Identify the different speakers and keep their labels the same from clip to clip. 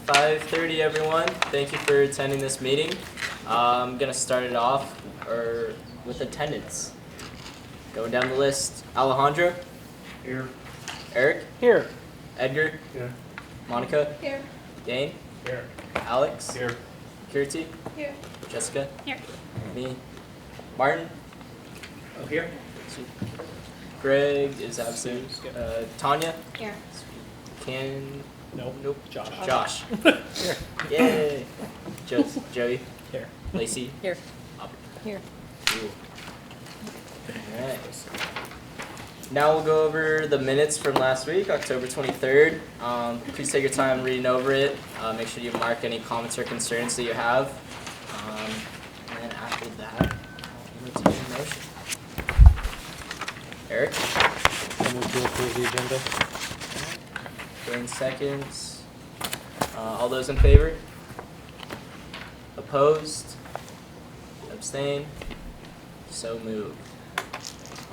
Speaker 1: 5:30 everyone. Thank you for attending this meeting. I'm going to start it off with attendance. Going down the list, Alejandro?
Speaker 2: Here.
Speaker 1: Eric?
Speaker 3: Here.
Speaker 1: Edgar?
Speaker 2: Here.
Speaker 1: Monica?
Speaker 4: Here.
Speaker 1: Dane?
Speaker 2: Here.
Speaker 1: Alex?
Speaker 2: Here.
Speaker 1: Kirti?
Speaker 4: Here.
Speaker 1: Jessica?
Speaker 4: Here.
Speaker 1: Me? Martin?
Speaker 2: Oh, here.
Speaker 1: Greg is absent. Tanya?
Speaker 4: Here.
Speaker 1: Nope.
Speaker 3: Josh.
Speaker 1: Josh.
Speaker 3: Here.
Speaker 1: Yay. Joey?
Speaker 3: Here.
Speaker 1: Lacey?
Speaker 4: Here.
Speaker 1: Aubrey.
Speaker 4: Here.
Speaker 1: Cool. Alright. Now we'll go over the minutes from last week, October 23rd. Please take your time reading over it. Make sure you mark any comments or concerns that you have. And then after that, I'll entertain a motion. Eric?
Speaker 3: I move to approve the agenda.
Speaker 1: Dane seconds. All those in favor? Opposed? Abstain? So moved.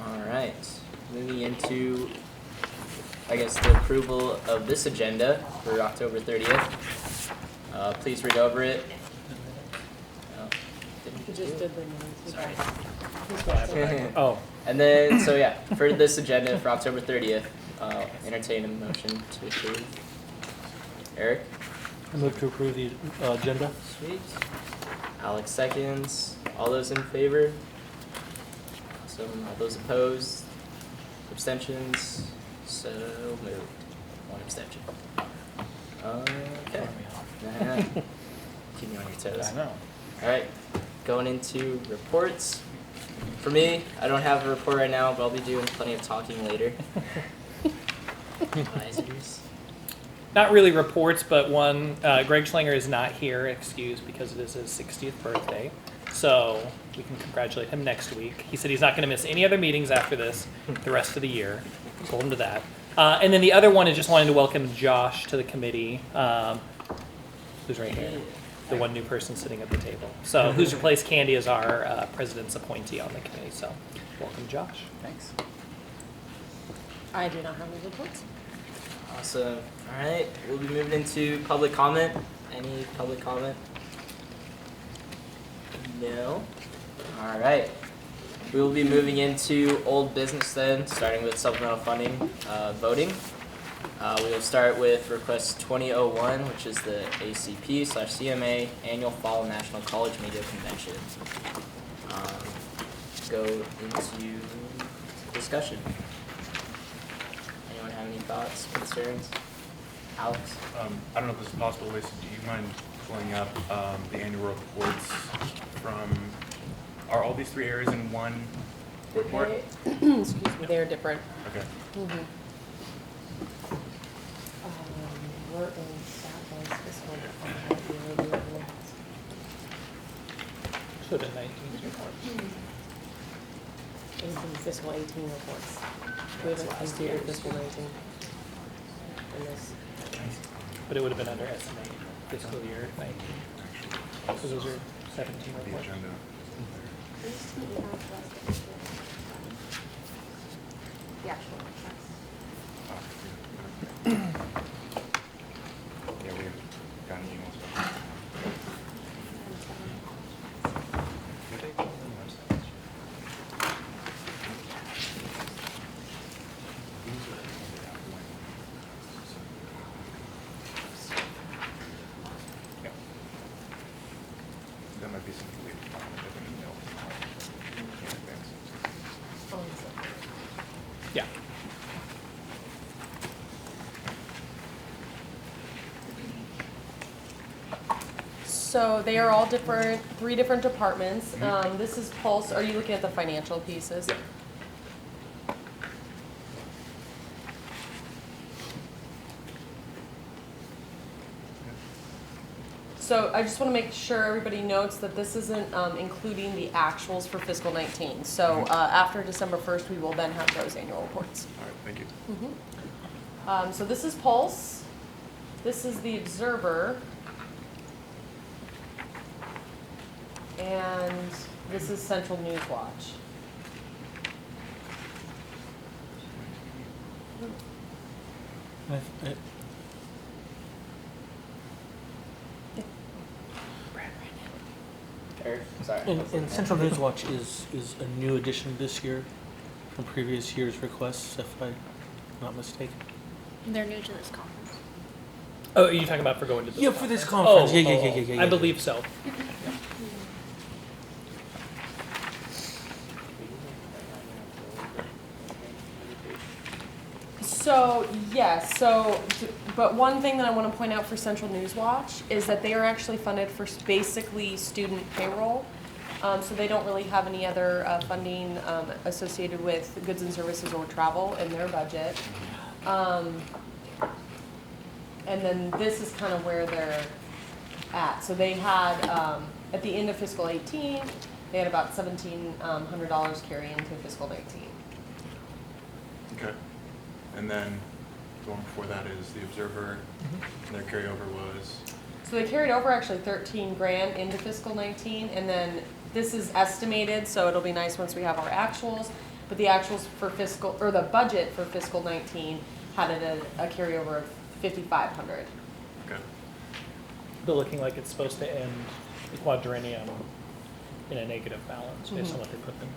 Speaker 1: Alright. Moving into, I guess, the approval of this agenda for October 30th. Please read over it. Oh, didn't
Speaker 4: You just did the
Speaker 1: Sorry.
Speaker 3: Oh.
Speaker 1: And then, so yeah, for this agenda for October 30th, entertain a motion to approve. Eric?
Speaker 3: I move to approve the agenda.
Speaker 1: Sweet. Alex seconds. All those in favor? Awesome. All those opposed? Abstentions? So moved. One abstention. Okay. Keep me on your toes.
Speaker 3: I know.
Speaker 1: Alright. Going into reports. For me, I don't have a report right now, but I'll be doing plenty of talking later. Advisors.
Speaker 5: Not really reports, but one, Greg Schlanger is not here, excused, because it is his 60th birthday. So we can congratulate him next week. He said he's not going to miss any other meetings after this the rest of the year. Told him to that. And then the other one is just wanting to welcome Josh to the committee, who's right here, the one new person sitting at the table. So who's replaced Candy as our president's appointee on the committee. So welcome, Josh.
Speaker 1: Thanks.
Speaker 4: I do not have any reports.
Speaker 1: Awesome. Alright, we'll be moving into public comment. Any public comment? No? Alright. We will be moving into old business then, starting with supplemental funding voting. We will start with request 2001, which is the ACP/CMA Annual Fall National College Media Convention. Go into discussion. Anyone have any thoughts, concerns? Alex?
Speaker 2: I don't know if this is possible, Lacey. Do you mind pulling up the annual reports from, are all these three areas in one report?
Speaker 4: Excuse me, they're different.
Speaker 2: Okay.
Speaker 4: We're in that one's fiscal year.
Speaker 5: So the 19th report.
Speaker 4: It's in fiscal 18 reports. We haven't completed fiscal 19. In this.
Speaker 5: But it would have been under S&A fiscal year 19. So those are 17
Speaker 2: The
Speaker 5: reports.
Speaker 2: agenda.
Speaker 4: The actual.
Speaker 2: Yeah, we've gotten emails. That might be something we have an email in advance.
Speaker 5: Yeah.
Speaker 4: So they are all different, 3 different departments. This is Pulse. Are you looking at the financial pieces?
Speaker 2: Yeah.
Speaker 4: So I just want to make sure everybody notes that this isn't including the actuals for fiscal 19. So after December 1st, we will then have those annual reports.
Speaker 2: All right, thank you.
Speaker 4: So this is Pulse. This is the Observer. And this is Central News Watch.
Speaker 1: sorry.
Speaker 3: And Central News Watch is a new addition this year from previous year's requests, if I'm not mistaken.
Speaker 6: They're new to this conference.
Speaker 5: Oh, are you talking about for going to this?
Speaker 3: Yeah, for this
Speaker 5: conference?
Speaker 3: conference. Yeah.
Speaker 5: I believe so.
Speaker 4: So, yes, but one thing that I want to point out for Central News Watch is that they are actually funded for basically student payroll. So they don't really have any other funding associated with goods and services or travel in their budget. And then this is kind of where they're at. So they had, at the end of fiscal 18, they had about $1,700 carry into fiscal 19.
Speaker 2: Okay. And then the one before that is the Observer, and their carryover was,
Speaker 4: So they carried over actually 13 grand into fiscal 19, and then this is estimated, so it'll be nice once we have our actuals. But the actuals for fiscal, or the budget for fiscal 19 had a carryover of 5,500.
Speaker 2: okay.
Speaker 5: But looking like it's supposed to end the quadrennium in a negative balance based on what they put in.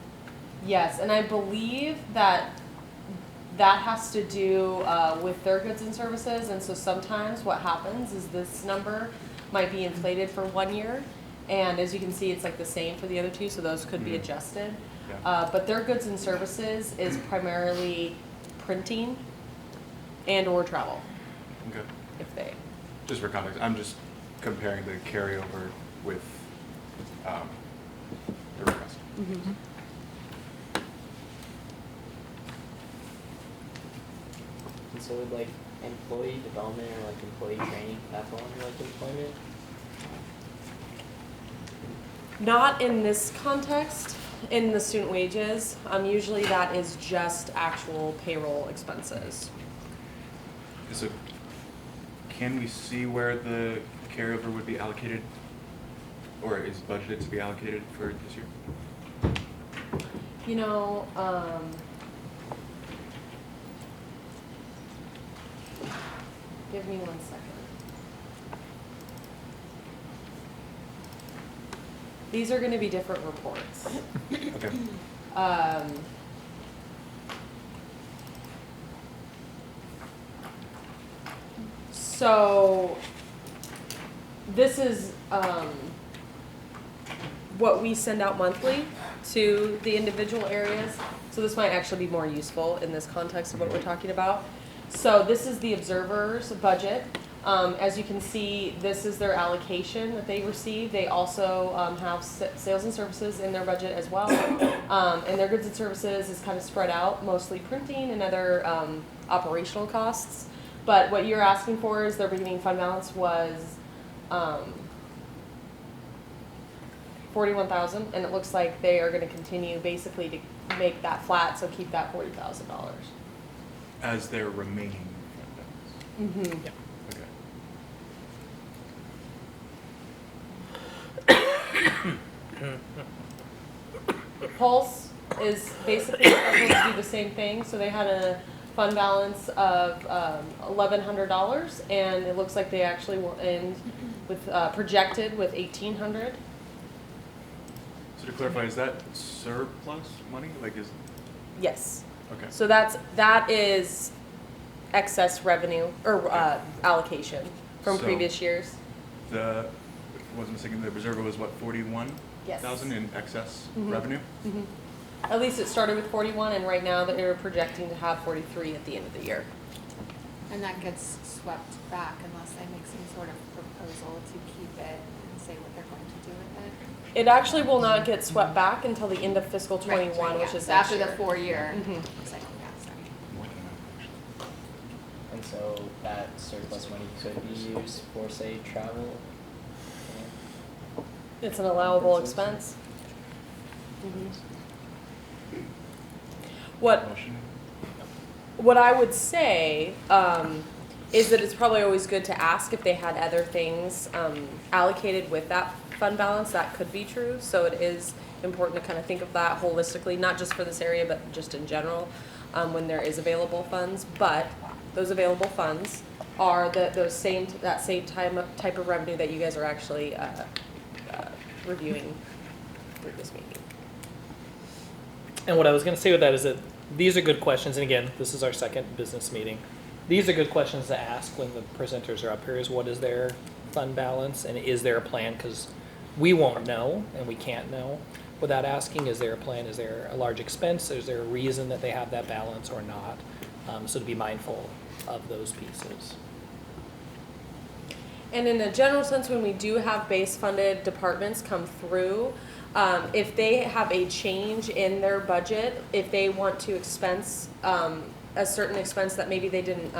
Speaker 4: Yes, and I believe that that has to do with their goods and services, and so sometimes what happens is this number might be inflated for 1 year, and as you can see, it's like the same for the other two, so those could be adjusted.
Speaker 2: Yeah.
Speaker 4: But their goods and services is primarily printing and or travel,
Speaker 2: Okay.
Speaker 4: if they.
Speaker 2: Just for context, I'm just comparing the carryover with the request.
Speaker 1: And so would like employee development or like employee training that fall under like employment?
Speaker 4: Not in this context, in the student wages. Usually that is just actual payroll expenses.
Speaker 2: So, can we see where the carryover would be allocated, or is budgeted to be allocated for this year?
Speaker 4: You know, give me 1 second. These are gonna be different reports.
Speaker 2: Okay.
Speaker 4: So, this is, what we send out monthly to the individual areas. So this might actually be more useful in this context of what we're talking about. So this is the Observer's budget. As you can see, this is their allocation that they receive. They also have sales and services in their budget as well. And their goods and services is kind of spread out, mostly printing and other operational costs. But what you're asking for is their beginning fund balance was 41,000, and it looks like they are going to continue basically to make that flat, so keep that $40,000.
Speaker 2: As their remaining fund balance.
Speaker 4: Mm-hmm.
Speaker 2: Okay.
Speaker 4: Pulse is basically scheduled to do the same thing, so they had a fund balance of $1,100, and it looks like they actually will end with projected with $1,800.
Speaker 2: So to clarify, is that surplus money? Like, is
Speaker 4: Yes.
Speaker 2: okay?
Speaker 4: So that is excess revenue or allocation from
Speaker 2: So-
Speaker 4: previous years.
Speaker 2: The, if I wasn't mistaken, the reserve was what, 41,000 in excess revenue?
Speaker 4: Mm-hmm. At least it started with 41, and right now they're projecting to have 43 at the end of the year.
Speaker 6: And that gets swept back unless they make some sort of proposal to keep it and say what they're going to do with it.
Speaker 4: It actually will not get swept back until the end of fiscal 21,
Speaker 6: Right,
Speaker 4: which
Speaker 6: yeah.
Speaker 4: is
Speaker 6: So
Speaker 4: next
Speaker 6: after
Speaker 4: year.
Speaker 6: the 4-year
Speaker 4: Mhm.
Speaker 6: cycle, yeah, sorry.
Speaker 2: More than that, actually.
Speaker 1: And so that surplus money could be used for, say, travel?
Speaker 4: It's an allowable
Speaker 1: Expenses.
Speaker 4: expense. Mhm. What
Speaker 2: Motion?
Speaker 4: What I would say is that it's probably always good to ask if they had other things allocated with that fund balance. That could be true. So it is important to kind of think of that holistically, not just for this area, but just in general when there is available funds. But those available funds are that same type of revenue that you guys are actually reviewing through this meeting.
Speaker 5: And what I was going to say with that is that these are good questions, and again, this is our second business meeting. These are good questions to ask when the presenters are up here, is what is their fund balance, and is there a plan? Because we won't know, and we can't know without asking, is there a plan? Is there a large expense? Is there a reason that they have that balance or not? So to be mindful of those pieces.
Speaker 4: And in a general sense, when we do have base funded departments come through, if they have a change in their budget, if they want to expense a certain expense that maybe they didn't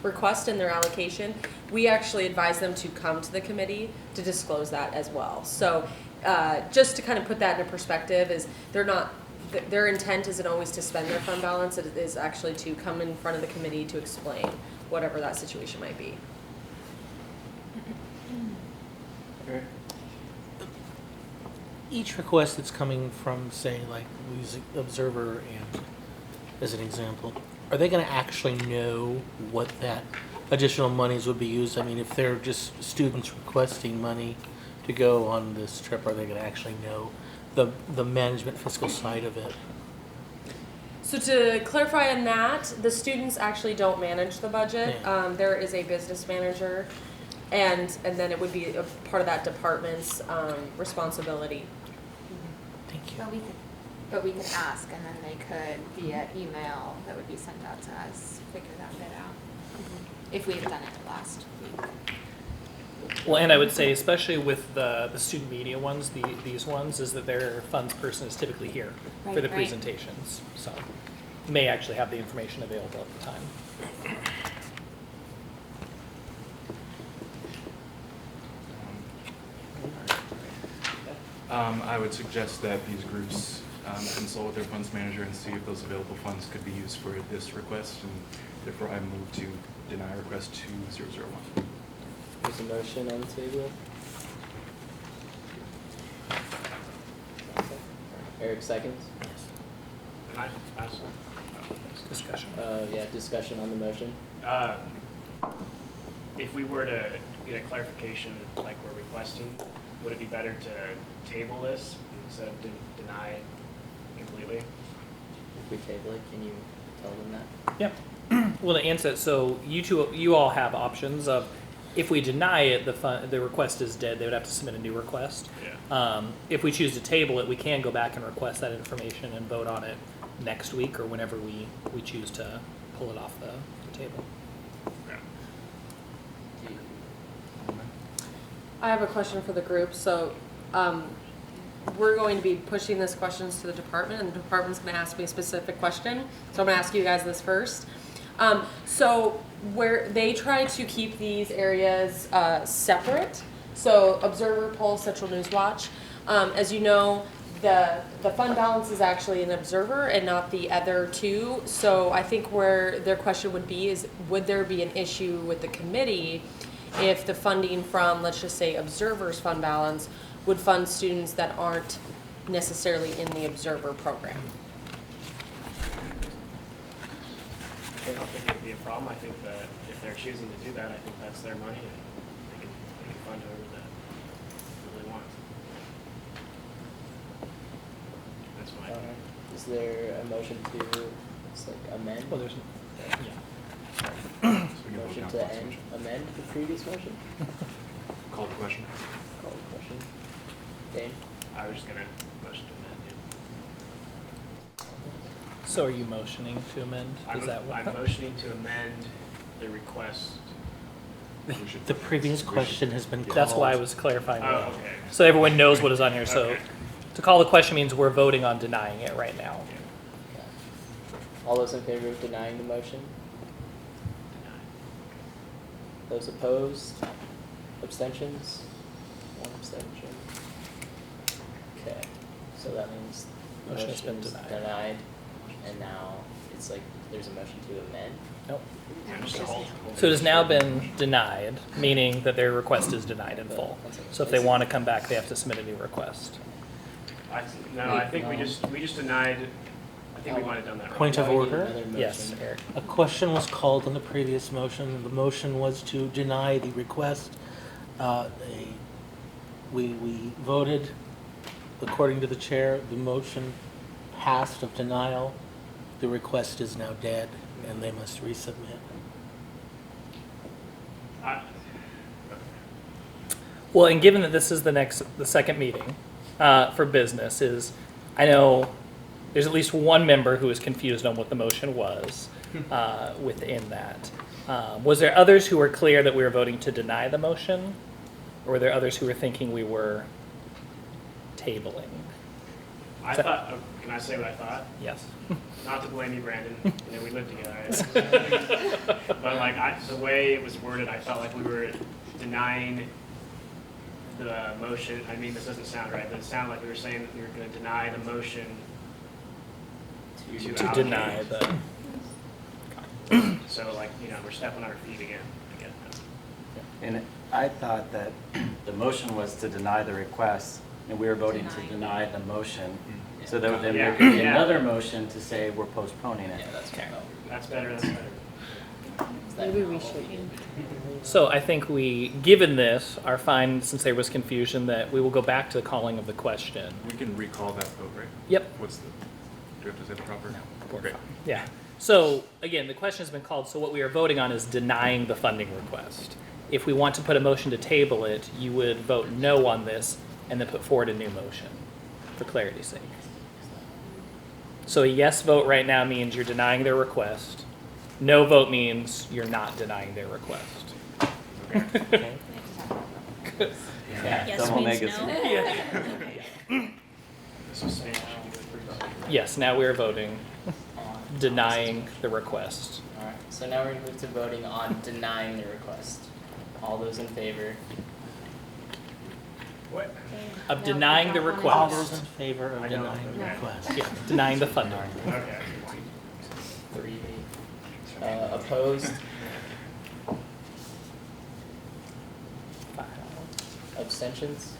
Speaker 4: request in their allocation, we actually advise them to come to the committee to disclose that as well. So just to kind of put that into perspective, is their intent isn't always to spend their fund balance, it is actually to come in front of the committee to explain whatever that situation might be.
Speaker 3: Each request that's coming from, say, like, we use Observer and as an example, are they gonna actually know what that additional monies would be used? I mean, if they're just students requesting money to go on this trip, are they gonna actually know the management fiscal side of it?
Speaker 4: So to clarify on that, the students actually don't manage the budget.
Speaker 3: Yeah.
Speaker 4: There is a business manager, and then it would be a part of that department's responsibility.
Speaker 3: Thank you.
Speaker 6: But we could ask, and then they could, via email that would be sent out to us, figure that bit out. If we had done it last week.
Speaker 5: Well, and I would say, especially with the student media ones, these ones, is that their funds person is typically here for
Speaker 6: Right,
Speaker 5: the
Speaker 6: right.
Speaker 5: presentations. So may actually have the information available at the time.
Speaker 2: I would suggest that these groups consult with their funds manager and see if those available funds could be used for this request, and therefore I move to deny request 2001.
Speaker 1: There's a motion on the table. Eric seconds.
Speaker 5: Discussion.
Speaker 1: Yeah, discussion on the motion.
Speaker 7: If we were to get a clarification like we're requesting, would it be better to table this instead of deny it completely?
Speaker 1: If we table it, can you tell them that?
Speaker 5: Yeah. Well, to answer it, so you all have options of, if we deny it, the request is dead. They would have to submit a new request.
Speaker 7: Yeah.
Speaker 5: If we choose to table it, we can go back and request that information and vote on it next week or whenever we choose to pull it off the table.
Speaker 7: Yeah.
Speaker 4: I have a question for the group. So we're going to be pushing this questions to the department, and the department's going to ask me a specific question. So I'm going to ask you guys this first. So where they try to keep these areas separate, so Observer, Pulse, Central News Watch. As you know, the fund balance is actually an Observer and not the other two. So I think where their question would be is, would there be an issue with the committee if the funding from, let's just say, Observer's fund balance would fund students that aren't necessarily in the Observer program?
Speaker 7: I don't think it would be a problem. I think that if they're choosing to do that, I think that's their money, and they can fund whoever that really wants. That's my opinion.
Speaker 1: Is there a motion to amend?
Speaker 5: Well, there's, yeah.
Speaker 2: So we can vote
Speaker 1: Motion
Speaker 2: down
Speaker 1: to
Speaker 2: last motion.
Speaker 1: amend the previous motion?
Speaker 2: Call the question.
Speaker 1: Call the question. Dane?
Speaker 7: I was just gonna motion to amend it.
Speaker 5: So are you motioning to amend? Is that what?
Speaker 7: I'm motioning to amend the request.
Speaker 2: We should-
Speaker 3: The previous
Speaker 2: we should-
Speaker 3: question has been called.
Speaker 5: That's why I was clarifying
Speaker 7: Oh,
Speaker 5: that.
Speaker 7: okay.
Speaker 5: So everyone knows what is on here. So
Speaker 7: Okay.
Speaker 5: to call the question means we're voting on denying it right now.
Speaker 1: Yeah. All those in favor of denying the motion? Those opposed? Abstentions? One abstention. Okay, so that means the
Speaker 5: Motion has been
Speaker 1: motion's
Speaker 5: denied.
Speaker 1: denied, and now it's like there's a motion to amend.
Speaker 5: Nope.
Speaker 7: I'm just gonna hold.
Speaker 5: So it has now been denied, meaning that their request is denied in full. So if they want to come back, they have to submit a new request.
Speaker 7: I think we just denied, I think we might have done that wrong.
Speaker 3: Point of
Speaker 1: Now we need
Speaker 3: order?
Speaker 1: another motion.
Speaker 5: Yes, Eric.
Speaker 3: A question was called on the previous motion, and the motion was to deny the request. We voted according to the chair, the motion passed of denial. The request is now dead, and they must resubmit.
Speaker 5: Well, and given that this is the second meeting for business, I know there's at least one member who is confused on what the motion was within that. Was there others who were clear that we were voting to deny the motion? Or were there others who were thinking we were tabling?
Speaker 7: I thought, can I say what I thought?
Speaker 5: Yes.
Speaker 7: Not to blame you, Brandon, we live together. But like, the way it was worded, I felt like we were denying the motion. I mean, this doesn't sound right, but it sounded like we were saying that we were gonna deny the motion to
Speaker 5: To deny
Speaker 7: allocate.
Speaker 5: the,
Speaker 7: So like, we're stepping on our feet again. I get that.
Speaker 8: And I thought that the motion was to deny the request, and we were voting to deny the motion. So that then there could be
Speaker 7: Yeah.
Speaker 8: another motion to say we're postponing it.
Speaker 1: Yeah, that's okay.
Speaker 7: That's better, that's better.
Speaker 4: Maybe we should.
Speaker 5: so I think given this, are fine, since there was confusion, that we will go back to the calling of the question.
Speaker 2: We can recall that vote, right?
Speaker 5: Yep.
Speaker 2: Do you have to say the proper?
Speaker 5: We're
Speaker 2: Great.
Speaker 5: fine. Yeah. So again, the question has been called, so what we are voting on is denying the funding request. If we want to put a motion to table it, you would vote no on this and then put forward a new motion, for clarity's sake. So a yes vote right now means you're denying their request. No vote means you're not denying their request.
Speaker 8: Okay? Yeah,
Speaker 9: Yes
Speaker 8: double
Speaker 9: means
Speaker 8: negative.
Speaker 9: no.
Speaker 7: This was Spanish.
Speaker 5: Yes, now we are voting denying the request.
Speaker 1: Alright, so now we're gonna move to voting on denying the request. All those in favor?
Speaker 7: What?
Speaker 5: Of denying the
Speaker 3: All
Speaker 5: request.
Speaker 3: those in favor of
Speaker 7: I don't.
Speaker 3: denying the
Speaker 7: Okay.
Speaker 3: request?
Speaker 5: Yeah, denying the funding.
Speaker 7: Okay.
Speaker 1: 3. Opposed? Abstentions?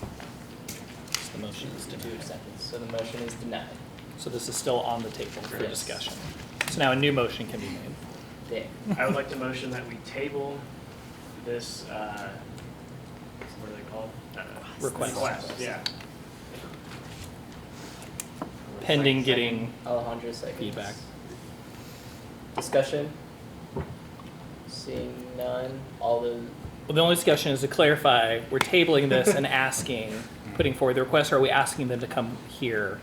Speaker 5: The motion is
Speaker 1: 2
Speaker 5: denied.
Speaker 1: abstentions, so the motion is denied.
Speaker 5: So this is still on the table for
Speaker 1: Yes.
Speaker 5: discussion. So now a new motion can be made.
Speaker 1: Dan?
Speaker 7: I would like to motion that we table this, what are they called?
Speaker 5: Request.
Speaker 7: Yeah.
Speaker 5: Pending getting
Speaker 1: Alejandro seconds.
Speaker 5: feedback.
Speaker 1: Discussion? Seeing none, all those,
Speaker 5: Well, the only discussion is to clarify, we're tabling this and putting forward the request, or are we asking them to come here?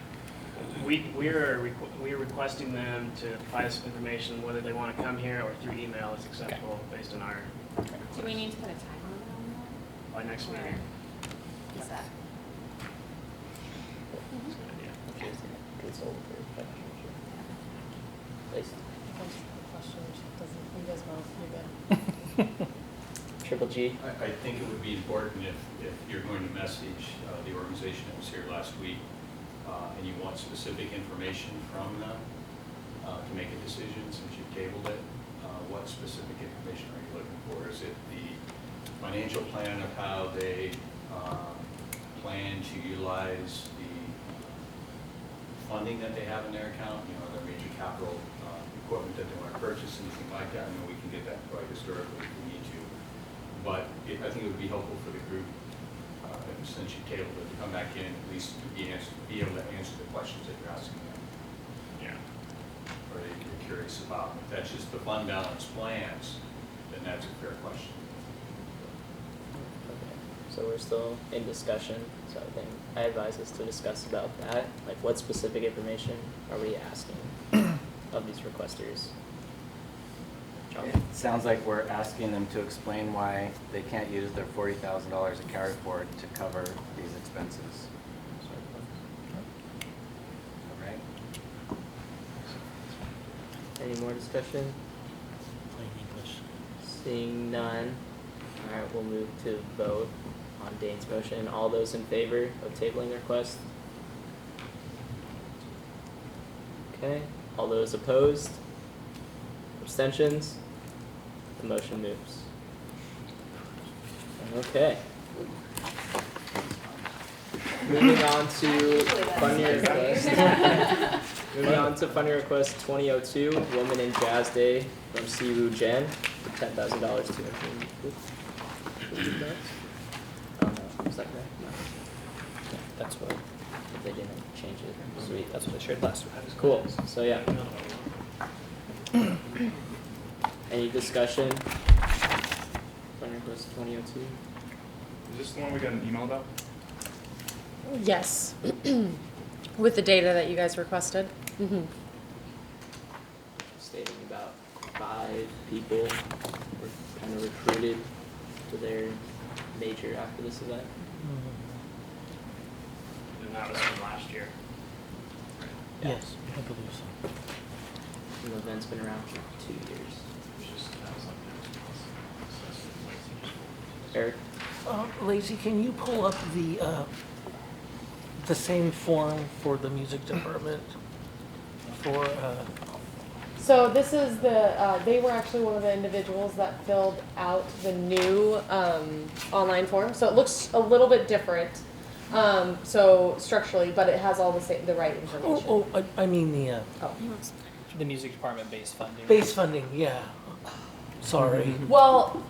Speaker 7: We are requesting them to provide us information, whether they want to come here or through email is acceptable based on our,
Speaker 6: Do we need to put a time limit on
Speaker 7: by next meeting.
Speaker 6: that? Is that?
Speaker 7: That's a good idea.
Speaker 1: consult for financial Please. Triple G?
Speaker 10: I think it would be important if you're going to message the organization that was here last week, and you want specific information from them to make a decision, since you've tabled it, what specific information are you looking for? Is it the financial plan of how they plan to utilize the funding that they have in their account, their major capital equipment that they want to purchase, anything like that? I know we can get that quite historically if we need to. But I think it would be helpful for the group, since you tabled it, to come back in, at least to be able to answer the questions that you're asking them,
Speaker 7: Yeah.
Speaker 10: or that you're curious about. If that's just the fund balance plans, then that's a fair question.
Speaker 1: So we're still in discussion, so I think I advise us to discuss about that, like what specific information are we asking of these requesters? John?
Speaker 8: It sounds like we're asking them to explain why they can't use their $40,000 of carry forward to cover these expenses. All right?
Speaker 1: Any more discussion?
Speaker 3: Plain English.
Speaker 1: Seeing none, alright, we'll move to vote on Dane's motion. All those in favor of tabling the request? Okay, all those opposed? Abstentions? The motion moves. Okay. Moving on to funding request. Moving on to funding request 2002, Woman in Jazz Day from CWU Jen, for $10,000 to improve. Oh no, is that correct? No.
Speaker 5: That's what.
Speaker 1: they didn't change it. Sweet.
Speaker 5: That's what I shared last week.
Speaker 1: Cool. So yeah. Any discussion? Fund request 2002.
Speaker 2: Is this the one we got an email about?
Speaker 4: Yes. With the data that you guys requested. Mm-hmm.
Speaker 1: Stating about 5 people were kind of recruited to their major after this event.
Speaker 7: And that was from last year.
Speaker 3: Yes, I believe so.
Speaker 1: And the event's been around for 2 years. Eric?
Speaker 3: Lacey, can you pull up the same form for the music department for,
Speaker 4: So this is they were actually one of the individuals that filled out the new online form. So it looks a little bit different, so structurally, but it has all the right information.
Speaker 3: I mean the
Speaker 5: The music department base funding.
Speaker 3: base funding, yeah. Sorry.
Speaker 4: Well,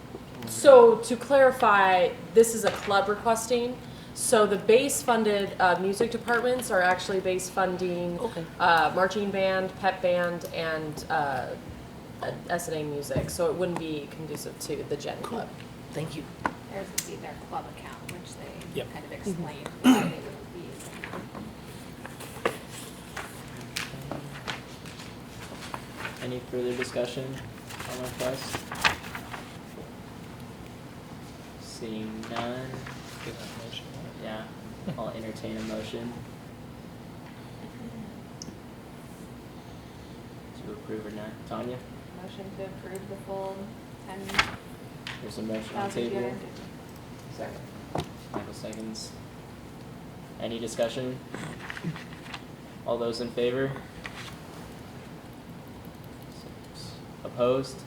Speaker 4: so to clarify, this is a club requesting. So the base funded music departments are actually base funding
Speaker 3: Okay.
Speaker 4: marching band, pep band, and S&A music. So it wouldn't be conducive to the Gen Club.
Speaker 3: Thank you.
Speaker 6: There's their club account, which they
Speaker 5: Yep.
Speaker 6: kind of explained why they would be using that.
Speaker 1: Any further discussion on the request? Seeing none,
Speaker 5: Give that motion.
Speaker 1: yeah, I'll entertain a motion to approve or not. Tanya,
Speaker 6: Motion to approve the full
Speaker 1: there's a motion on the
Speaker 6: 10,000
Speaker 1: table. Second. Michael seconds. Any discussion? All those in favor? 6. Opposed?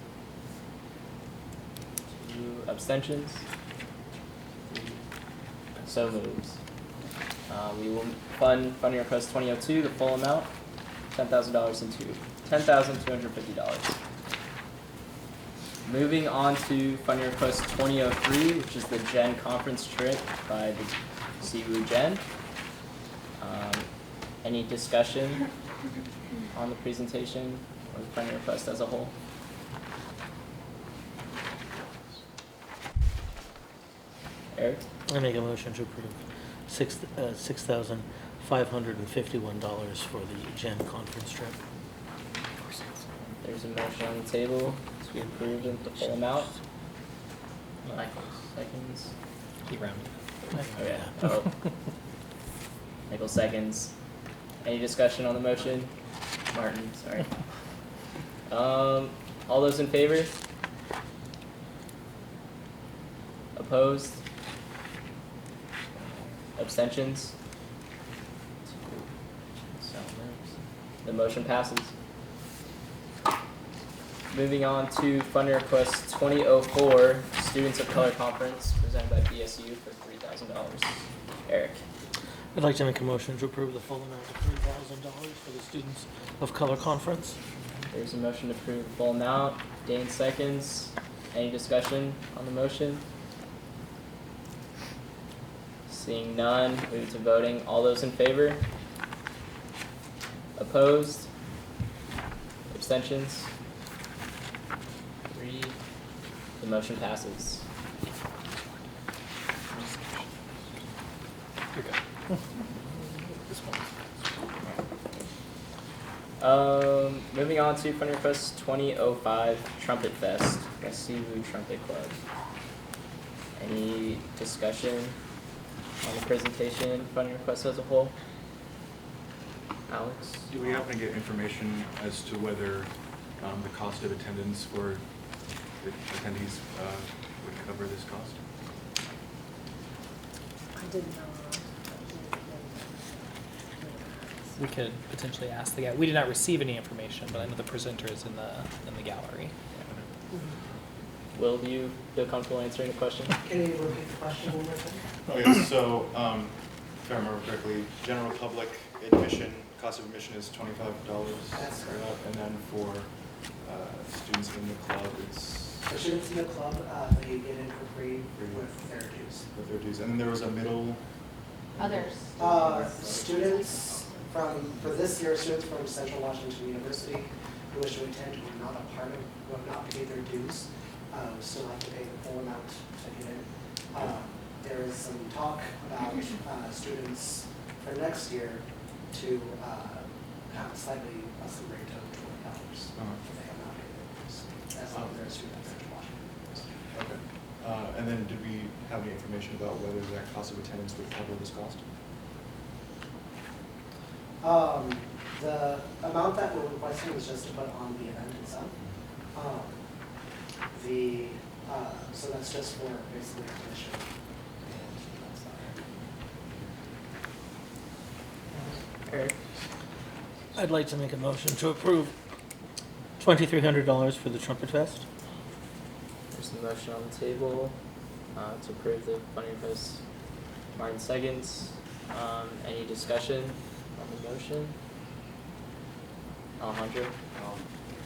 Speaker 1: 2 abstentions? 3. So moves. We will fund funding request 2002, the full amount, $10,000 into $10,250. Moving on to funding request 2003, which is the Gen conference trip by the CWU Gen. Any discussion on the presentation or the funding request as a whole? Eric?
Speaker 3: I make a motion to approve $6,551 for the Gen conference trip.
Speaker 1: There's a motion on the table to approve the full amount. Michael seconds.
Speaker 5: He rounded.
Speaker 1: Okay. Oh. Michael seconds. Any discussion on the motion? Martin, sorry. All those in favor? Opposed? Abstentions? The motion passes. Moving on to funding request 2004, Students of Color Conference, presented by BSU for $3,000. Eric.
Speaker 3: I'd like to make a motion to approve the full amount of $3,000 for the Students of Color Conference.
Speaker 1: There's a motion to approve the full amount. Dane seconds. Any discussion on the motion? Seeing none, move to voting. All those in favor? Opposed? Abstentions? 3. The motion passes.
Speaker 5: You're good. This one.
Speaker 1: Moving on to funding request 2005 Trumpet Fest by CWU Trumpet Club. Any discussion on the presentation, funding request as a whole? Alex?
Speaker 2: Do we happen to get information as to whether the cost of attendance for the attendees would cover this cost?
Speaker 4: I didn't know.
Speaker 5: We could potentially ask the guy. We did not receive any information, but I know the presenter is in the gallery.
Speaker 1: Will, do you feel comfortable answering the question?
Speaker 9: Can you repeat the question one more time?
Speaker 11: Oh, yes, so, if I remember correctly, general public admission, cost of admission is $25.
Speaker 9: That's correct.
Speaker 11: And then for students in the club, it's
Speaker 9: For students in the club, they get in for free with their dues.
Speaker 11: with their dues. And then there was a middle
Speaker 6: Others?
Speaker 9: Students for this year, students from Central Washington University who wish to attend who are not a part of, who have not paid their dues, still have to pay the full amount to get in. There is some talk about students for next year to have a slightly less rate of $20 if they have not paid their dues, as long as they're a student at Central Washington University.
Speaker 11: Okay. And then did we have any information about whether that cost of attendance would cover this cost?
Speaker 9: The amount that we're requesting is just to put on the event itself. So that's just for basically commission.
Speaker 1: Eric?
Speaker 3: I'd like to make a motion to approve $2,300 for the Trumpet Fest.
Speaker 1: There's a motion on the table to approve the funding request. Martin seconds. Any discussion on the motion? Alejandro?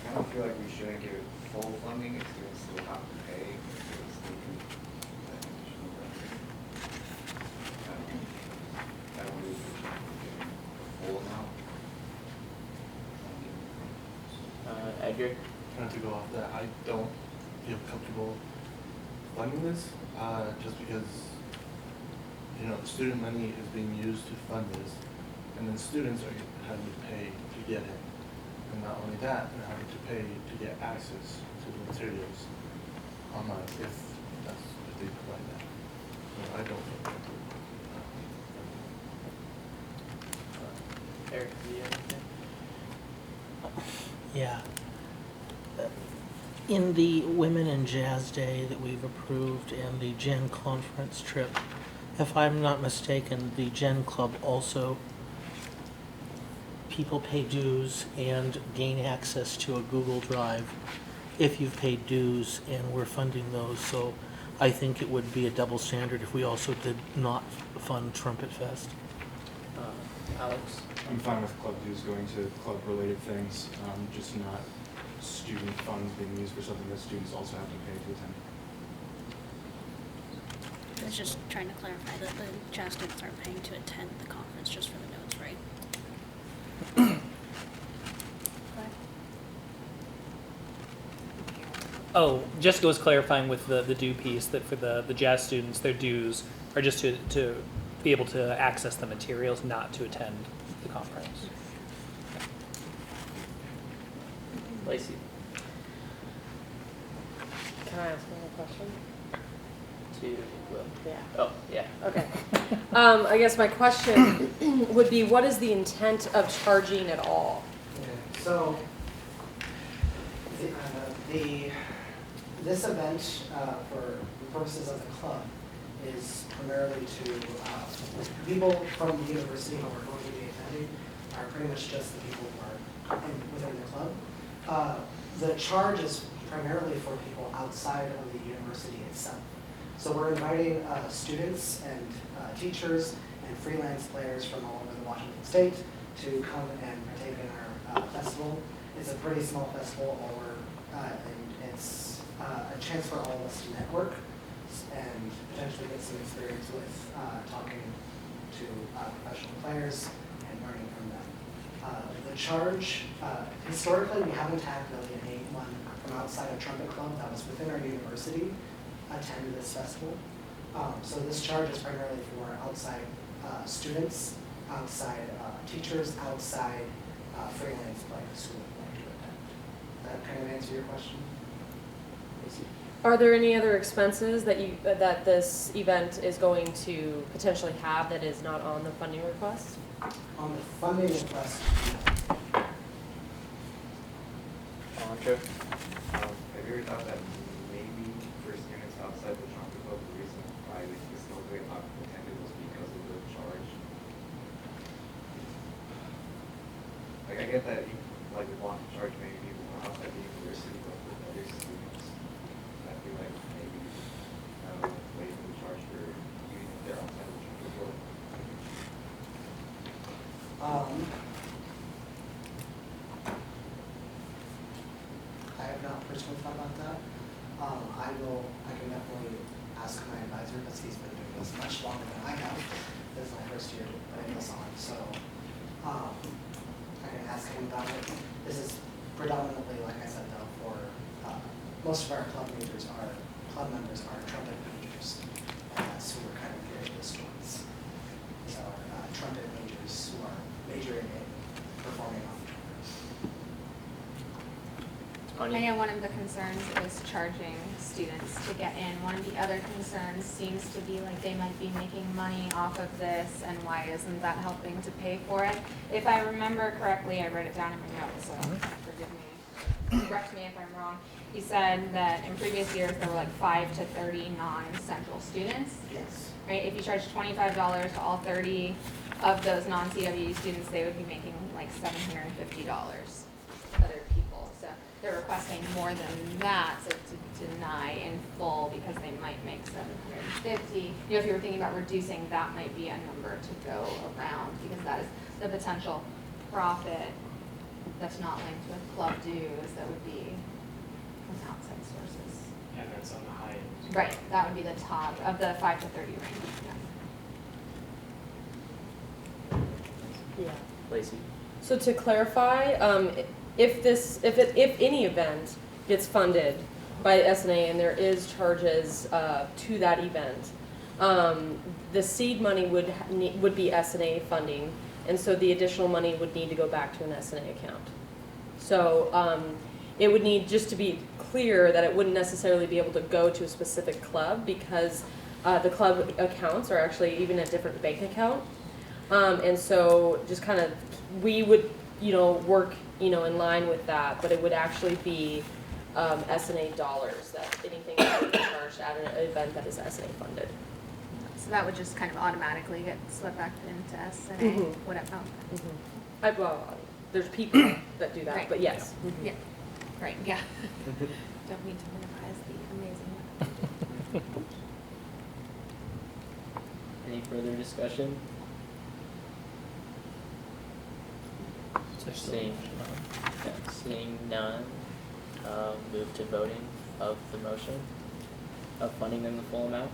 Speaker 12: I don't feel like we shouldn't give it full funding if students still have to pay. Because they can, I don't really feel like we're giving the full amount.
Speaker 1: Edgar?
Speaker 13: Kind of to go off that, I don't feel comfortable funding this, just because, you know, student money is being used to fund this, and then students are having to pay to get in. And not only that, they're having to pay to get access to the materials online if they provide that. So I don't feel comfortable.
Speaker 1: Eric, do you have anything?
Speaker 3: Yeah. In the Women in Jazz Day that we've approved and the Gen Conference trip, if I'm not mistaken, the Gen Club also, people pay dues and gain access to a Google Drive if you've paid dues, and we're funding those. So I think it would be a double standard if we also did not fund Trumpet Fest.
Speaker 1: Alex?
Speaker 11: I'm fine with club dues going to club-related things, just not student funds being used for something that students also have to pay to attend.
Speaker 14: I was just trying to clarify that the jazz students aren't paying to attend the conference, just for the notes, right?
Speaker 5: Oh, Jessica was clarifying with the due piece that for the jazz students, their dues are just to be able to access the materials, not to attend the conference.
Speaker 1: Lacey?
Speaker 4: Can I ask one more question?
Speaker 1: To Will?
Speaker 4: Yeah.
Speaker 1: Oh, yeah.
Speaker 4: Okay. I guess my question would be, what is the intent of charging at all?
Speaker 9: Okay, so this event, for the purposes of the club, is primarily to people from the university who are going to be attending are pretty much just the people who are within the club. The charge is primarily for people outside of the university itself. So we're inviting students and teachers and freelance players from all over the Washington state to come and partake in our festival. It's a pretty small festival, and it's a chance for all of us to network and potentially get some experience with talking to professional players and learning from them. The charge, historically, we haven't had really anyone from outside of Trumpet Club that was within our university attend this festival. So this charge is primarily for outside students, outside teachers, outside freelance players who would like to attend. That kind of answer your question?
Speaker 4: Are there any other expenses that this event is going to potentially have that is not on the funding request?
Speaker 9: On the funding request,
Speaker 1: Alejandro?
Speaker 12: Have you ever thought that maybe for students outside the Trumpet Club, the reason why they historically not attended was because of the charge? Like, I get that you want to charge maybe people from outside the university, but with other students, I feel like maybe way to charge for even if they're outside of the Trumpet Club.
Speaker 9: I have not personally thought about that. I can definitely ask my advisor, because he's been doing this much longer than I have. this is my first year putting this on, so I can ask him about it. This is predominantly, like I said, though, for most of our club members are trumpet majors, and that's who we're kind of gearing this towards. These are trumpet majors who are majoring in performing on the trumpet.
Speaker 6: I know one of the concerns is charging students to get in. One of the other concerns seems to be like they might be making money off of this, and why isn't that helping to pay for it? If I remember correctly, I wrote it down in my notes, so forgive me. Correct me if I'm wrong. He said that in previous years there were like 5 to 30 non-central students.
Speaker 9: Yes.
Speaker 6: Right? If you charge $25 to all 30 of those non-CWU students, they would be making like $750 other people. So they're requesting more than that to deny in full because they might make $750. You know, if you were thinking about reducing, that might be a number to go around because that is the potential profit that's not linked with club dues that would be from outside sources.
Speaker 7: And that's on the high end.
Speaker 6: Right, that would be the top of the 5 to 30 range.
Speaker 4: Yeah.
Speaker 1: Lacey?
Speaker 4: So to clarify, if any event gets funded by S&A and there is charges to that event, the seed money would be S&A funding, and so the additional money would need to go back to an S&A account. So it would need, just to be clear, that it wouldn't necessarily be able to go to a specific club because the club accounts are actually even a different bank account. And so just kind of, we would, work, in line with that, but it would actually be S&A dollars, that anything that would be charged at an event that is S&A funded.
Speaker 6: So that would just kind of automatically get swept back into S&A,
Speaker 4: Mhm.
Speaker 6: whatever.
Speaker 4: Well, there's people that do that,
Speaker 6: Right.
Speaker 4: but yes.
Speaker 6: Yeah, right, yeah. Don't mean to minimize the amazing work.
Speaker 1: Any further discussion? Seeing none, move to voting of the motion of funding them the full amount.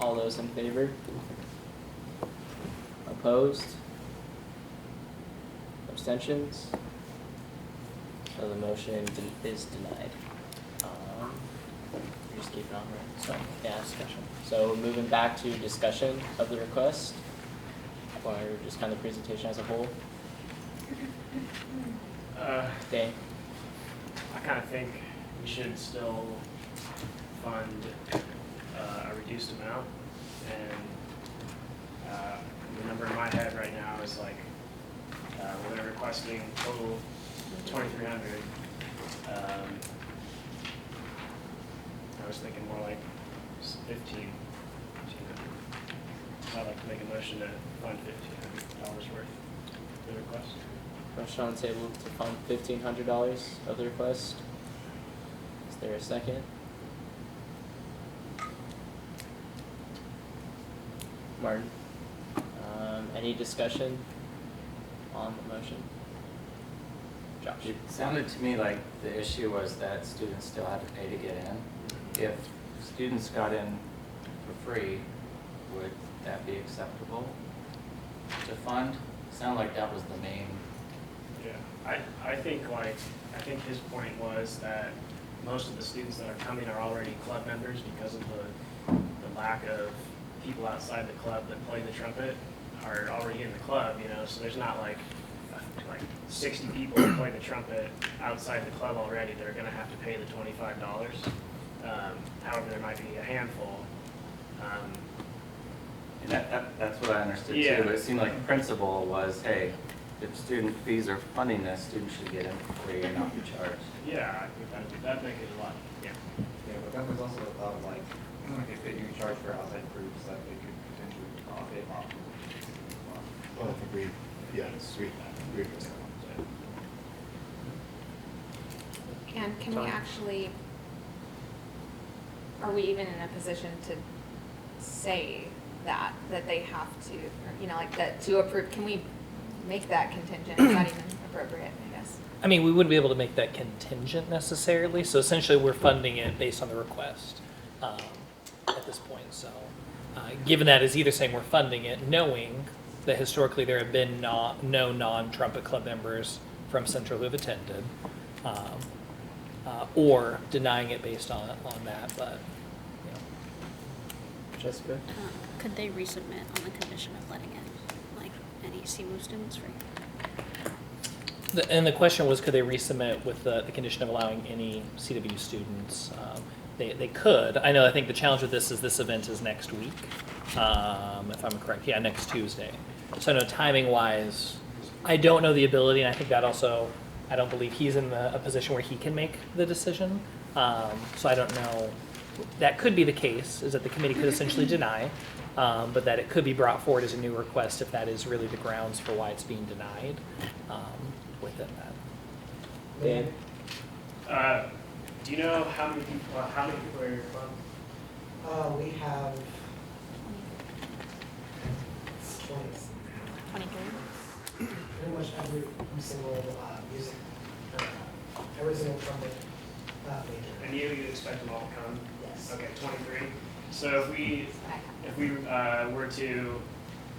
Speaker 1: All those in favor? Opposed? Abstentions? So the motion is denied. You just keep it on, right? So, yeah, discussion. So moving back to discussion of the request, or just kind of presentation as a whole. Dane?
Speaker 7: I kind of think we should still fund a reduced amount, and the number in my head right now is like we're requesting total 2,300. I was thinking more like 1,500. I'd like to make a motion to fund $1,500 worth of the request.
Speaker 1: Motion on the table to fund $1,500 of the request. Is there a second? Martin? Any discussion on the motion? Josh?
Speaker 8: It sounded to me like the issue was that students still had to pay to get in. If students got in for free, would that be acceptable to fund? It sounded like that was the main.
Speaker 7: Yeah, I think his point was that most of the students that are coming are already club members because of the lack of people outside the club that play the trumpet are already in the club, so there's not like 60 people that play the trumpet outside the club already that are gonna have to pay the $25. However, there might be a handful.
Speaker 8: And that's what I understood too.
Speaker 7: Yeah.
Speaker 8: But it seemed like the principle was, hey, if student fees are funding this, students should get in for free and not be charged.
Speaker 7: Yeah, I think that'd make it a lot, yeah.
Speaker 12: Yeah, but then there's also the thought of like, if they do charge for outside groups, that they could potentially profit off of.
Speaker 11: Well, I think we addressed that.
Speaker 6: And can we actually, are we even in a position to say that they have to, like that to approve, can we make that contingent? Is that even appropriate, I guess?
Speaker 5: I mean, we wouldn't be able to make that contingent necessarily, so essentially we're funding it based on the request at this point, so. given that is either saying we're funding it, knowing that historically there have been no non-trumpet club members from Central who have attended, or denying it based on that, but, you know.
Speaker 1: Jessica?
Speaker 14: Could they resubmit on the condition of letting in, like, any CWU students free?
Speaker 5: And the question was, could they resubmit with the condition of allowing any CW students? They could. I think the challenge with this is this event is next week, if I'm correct. Yeah, next Tuesday. So I know timing-wise, I don't know the ability, and I think that also, I don't believe he's in a position where he can make the decision. So I don't know. That could be the case, is that the committee could essentially deny, but that it could be brought forward as a new request if that is really the grounds for why it's being denied within that.
Speaker 1: Dan?
Speaker 7: Do you know how many people are in your club?
Speaker 9: We have 20.
Speaker 14: 23?
Speaker 9: Pretty much every single music, every single trumpet major.
Speaker 7: And you expect them all to come?
Speaker 9: Yes.
Speaker 7: Okay, 23. So if we were to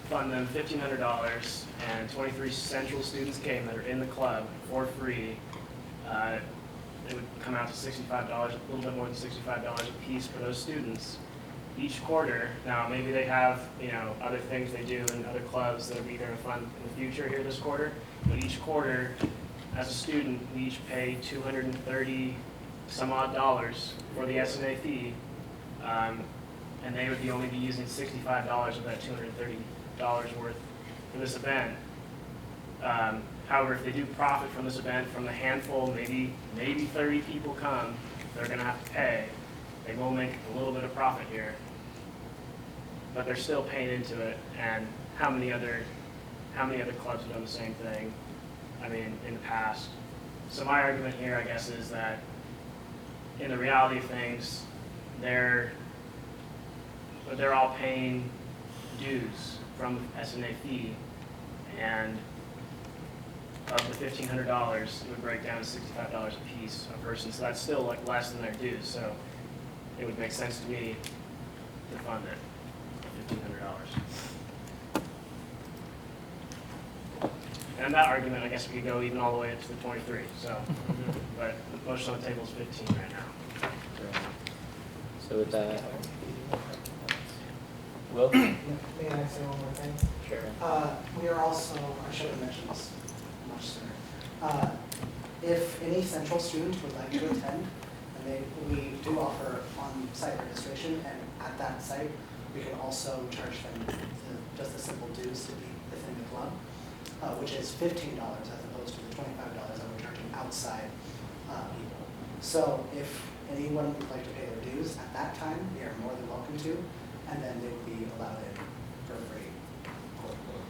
Speaker 7: fund them $1,500 and 23 Central students came that are in the club for free, it would come out to $65, a little bit more than $65 a piece for those students each quarter. Now, maybe they have, other things they do in other clubs that will be going to fund in the future here this quarter, but each quarter, as a student, we each pay $230 some odd for the S&A fee, and they would only be using $65 of that $230 worth for this event. However, if they do profit from this event, from the handful, maybe 30 people come, they're going to have to pay. They will make a little bit of profit here, but they're still paying into it. And how many other clubs have done the same thing? I mean, in the past. So my argument here, I guess, is that in the reality of things, they're all paying dues from S&A fee, and of the $1,500, it would break down to $65 a piece a person. So that's still like less than their dues. So it would make sense to me to fund it $1,500. And that argument, I guess we could go even all the way up to the 23. So, but the motion on the table is 15 right now.
Speaker 1: So with that, Will?
Speaker 9: May I say one more thing?
Speaker 1: Sure.
Speaker 9: We are also, I should have mentioned this much sooner. If any Central student would like to attend, and we do offer on-site registration, and at that site, we can also charge them just the simple dues to be within the club, which is $15 as opposed to the $25 that we're charging outside people. So if anyone would like to pay their dues at that time, they are more than welcome to, and then they would be allowed in for free, quote unquote.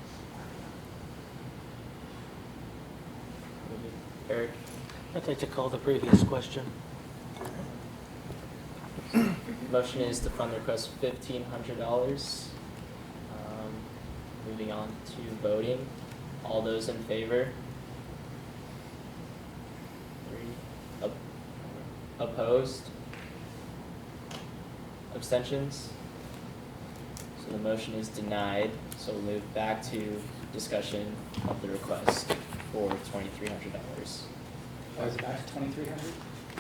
Speaker 1: Eric?
Speaker 3: I'd like to call the previous question.
Speaker 1: Motion is to fund the request $1,500. Moving on to voting. All those in favor? 3. Opposed? Abstentions? So the motion is denied. So we'll move back to discussion of the request for $2,300.
Speaker 15: Oh, is it back to 2,300?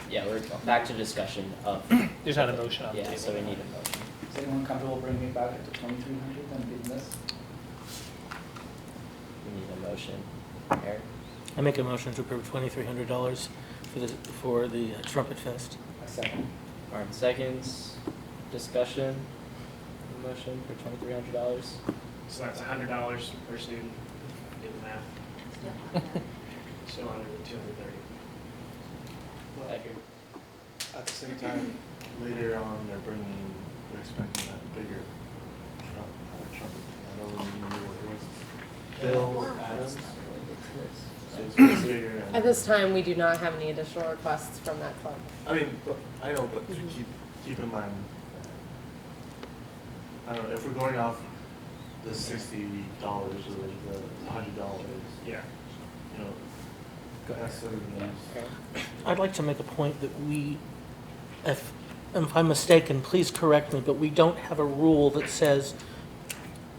Speaker 1: Yeah, we're back to discussion of.
Speaker 5: There's not a motion on the
Speaker 1: Yeah,
Speaker 5: table.
Speaker 1: so we need a motion.
Speaker 15: Is anyone comfortable bringing it back up to 2,300 then being this?
Speaker 1: We need a motion. Eric?
Speaker 3: I make a motion to approve $2,300 for the Trumpet Fest.
Speaker 15: A second.
Speaker 1: Martin seconds. Discussion. Motion for $2,300.
Speaker 7: So that's $100 per student. Do the math. Still under the 230.
Speaker 1: Edgar?
Speaker 13: At the same time, later on, they're expecting that bigger trumpet. I don't remember what it was. Bill Adams. So it's bigger.
Speaker 4: At this time, we do not have any additional requests from that club.
Speaker 13: I mean, I know, but to keep in mind, I don't know, if we're going off the $60 or the $100,
Speaker 7: Yeah.
Speaker 13: you know, that's sort of
Speaker 1: Yeah.
Speaker 3: I'd like to make a point that if if I'm mistaken, please correct me, but we don't have a rule that says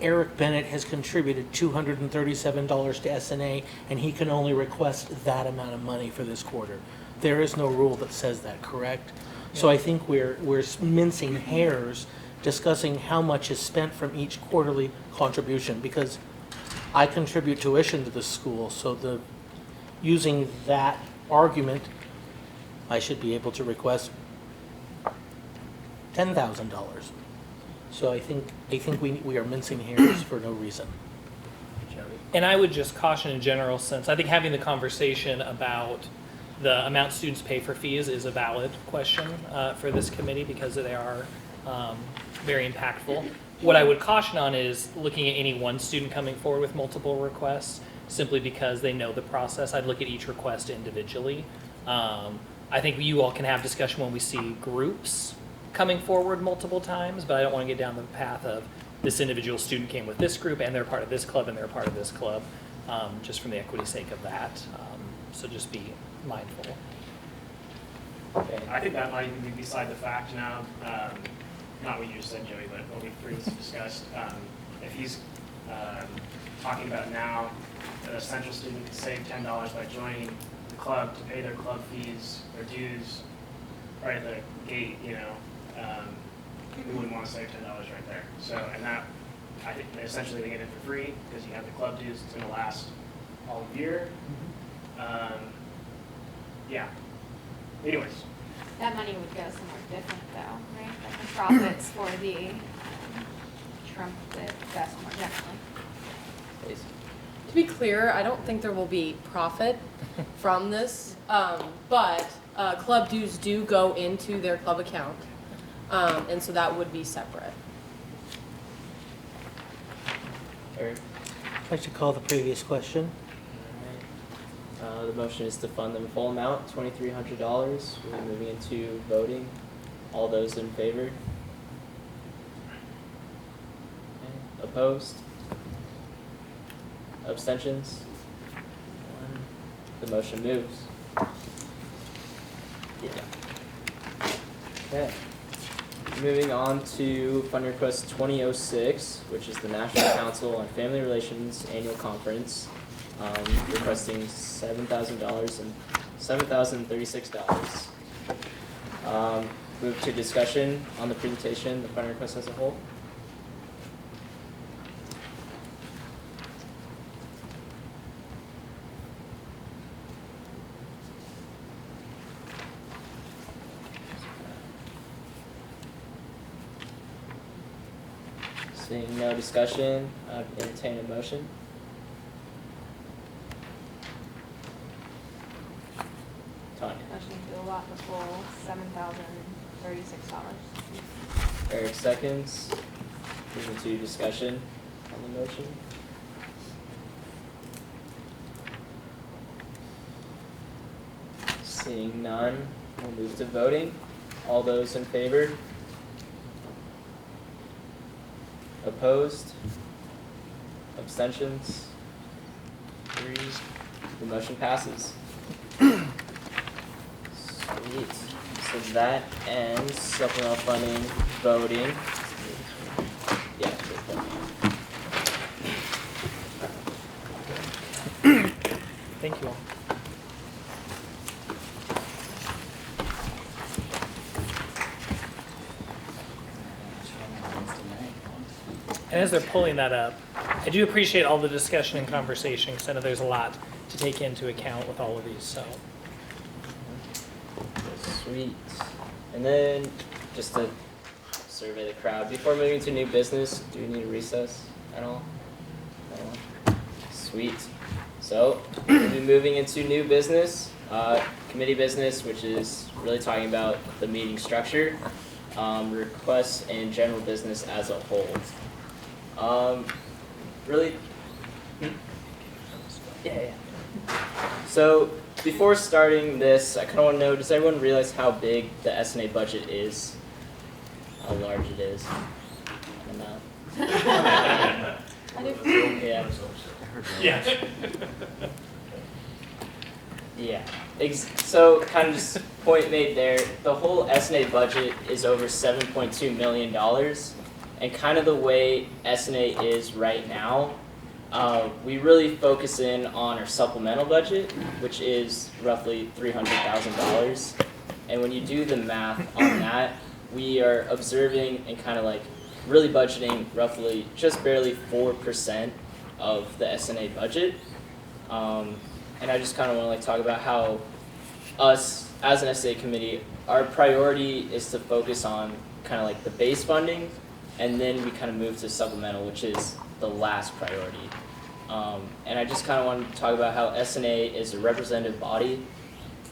Speaker 3: Eric Bennett has contributed $237 to S&A and he can only request that amount of money for this quarter. There is no rule that says that, correct? So I think we're mincing hairs discussing how much is spent from each quarterly contribution, because I contribute tuition to the school, so using that argument, I should be able to request $10,000. So I think we are mincing hairs for no reason.
Speaker 5: And I would just caution in general sense, I think having the conversation about the amount students pay for fees is a valid question for this committee because they are very impactful. What I would caution on is looking at any one student coming forward with multiple requests simply because they know the process. I'd look at each request individually. I think you all can have discussion when we see groups coming forward multiple times, but I don't want to get down the path of this individual student came with this group and they're part of this club and they're part of this club, just from the equity sake of that. So just be mindful.
Speaker 1: Okay.
Speaker 7: I think that might even be beside the fact now, not what you just said, Joey, but what we previously discussed. If he's talking about now that a central student can save $10 by joining the club to pay their club fees, their dues, right at the gate, you know, we wouldn't want to save $10 right there. So, and that, I think essentially they get it for free because you have the club dues, it's going to last all year. Yeah. Anyways.
Speaker 6: That money would go somewhere different though, right? Like the profits for the Trump the best more generally.
Speaker 1: Please.
Speaker 4: To be clear, I don't think there will be profit from this, but club dues do go into their club account, and so that would be separate.
Speaker 1: Eric?
Speaker 3: I'd like to call the previous question.
Speaker 1: The motion is to fund the full amount, $2,300. We're moving into voting. All those in favor? Okay. Opposed? Abstentions? The motion moves. Okay. Moving on to Fund Request 2006, which is the National Council on Family Relations Annual Conference, requesting $7,000 and $7,036. Move to discussion on the presentation, the fund request as a whole. Seeing no discussion, I'd entertain a motion. Tanya.
Speaker 6: Motion to allot the full $7,036.
Speaker 1: Eric seconds. Moving to discussion on the motion. Seeing none, we'll move to voting. All those in favor? Opposed? Abstentions? 3. The motion passes. Sweet. So that ends supplemental funding voting. Yeah.
Speaker 5: Thank you all. And as they're pulling that up, I do appreciate all the discussion and conversation because I know there's a lot to take into account with all of these, so.
Speaker 1: Sweet. And then, just to survey the crowd, before moving to new business, do we need a recess at all? No? Sweet. So, we'll be moving into new business, committee business, which is really talking about the meeting structure, requests, and general business as a whole. Really? Yeah. So, before starting this, I kind of want to know, does everyone realize how big the S&A budget is? How large it is? I don't know. Yeah.
Speaker 7: Yeah.
Speaker 1: Yeah, so kind of just point made there, the whole S&A budget is over $7.2 million, and kind of the way S&A is right now, we really focus in on our supplemental budget, which is roughly $300,000, and when you do the math on that, we are observing and kind of like really budgeting roughly just barely 4% of the S&A budget. And I just kind of want to like talk about how us as an S&A committee, our priority is to focus on kind of like the base funding, and then we kind of move to supplemental, which is the last priority. And I just kind of want to talk about how S&A is a representative body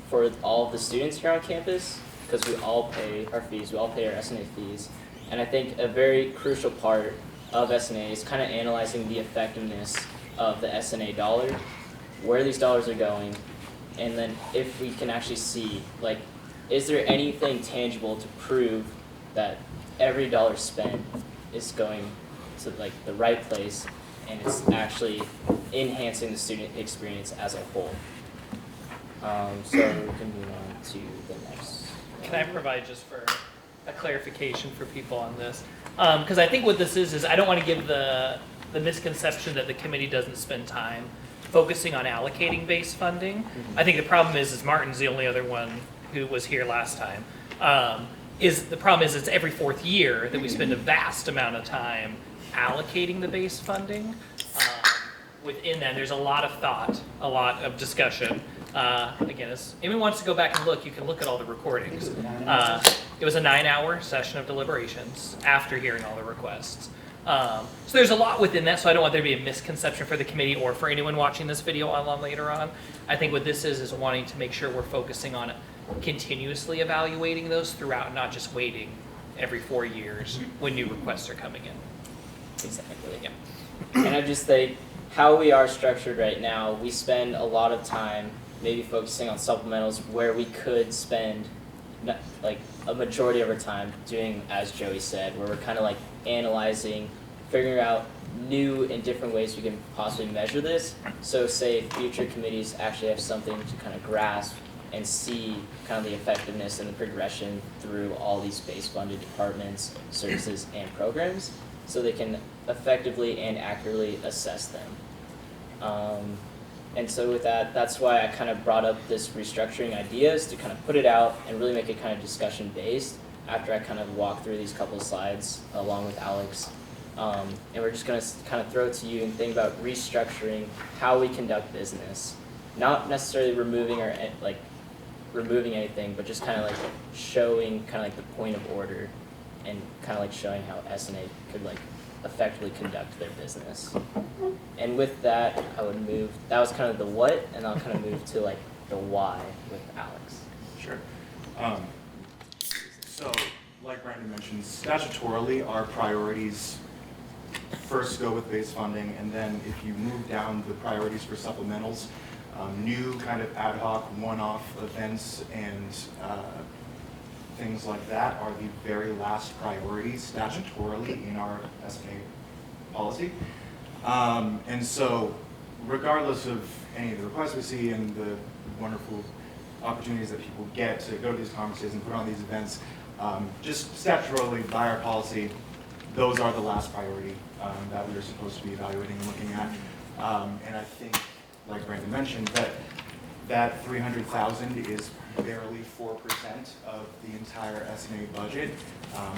Speaker 1: for all of the students here on campus, because we all pay our fees, we all pay our S&A fees. And I think a very crucial part of S&A is kind of analyzing the effectiveness of the S&A dollar, where these dollars are going, and then if we can actually see, like, is there anything tangible to prove that every dollar spent is going to like the right place and it's actually enhancing the student experience as a whole. So we can move on to the next.
Speaker 5: Can I provide just for a clarification for people on this? Because I think what this is I don't want to give the misconception that the committee doesn't spend time focusing on allocating base funding. I think the problem is Martin's the only other one who was here last time. The problem is it's every fourth year that we spend a vast amount of time allocating the base funding. Within that, there's a lot of thought, a lot of discussion. Again, if anyone wants to go back and look, you can look at all the recordings. It was a 9-hour session of deliberations after hearing all the requests. So there's a lot within that, so I don't want there to be a misconception for the committee or for anyone watching this video online later on. I think what this is wanting to make sure we're focusing on continuously evaluating those throughout, not just waiting every 4 years when new requests are coming in.
Speaker 1: Exactly. Yeah. And I just think how we are structured right now, we spend a lot of time maybe focusing on supplementals where we could spend like a majority of our time doing, as Joey said, where we're kind of like analyzing, figuring out new and different ways we can possibly measure this. So say future committees actually have something to kind of grasp and see kind of the effectiveness and the progression through all these base funded departments, services, and programs, so they can effectively and accurately assess them. And so with that, that's why I kind of brought up this restructuring ideas to kind of put it out and really make it kind of discussion based after I kind of walk through these couple of slides along with Alex. And we're just going to kind of throw it to you and think about restructuring how we conduct business. Not necessarily removing anything, but just kind of like showing kind of like the point of order and kind of like showing how S&A could like effectively conduct their business. And with that, I would move, that was kind of the what, and I'll kind of move to like the why with Alex.
Speaker 11: Sure. So, like Brandon mentioned, statutorily, our priorities first go with base funding, and then if you move down the priorities for supplementals, new kind of ad hoc one-off events and things like that are the very last priorities statutorily in our S&A policy. And so regardless of any of the requests we see and the wonderful opportunities that people get to go to these conferences and put on these events, just statutorily by our policy, those are the last priority that we're supposed to be evaluating and looking at. And I think, like Brandon mentioned, that $300,000 is barely 4% of the entire S&A budget.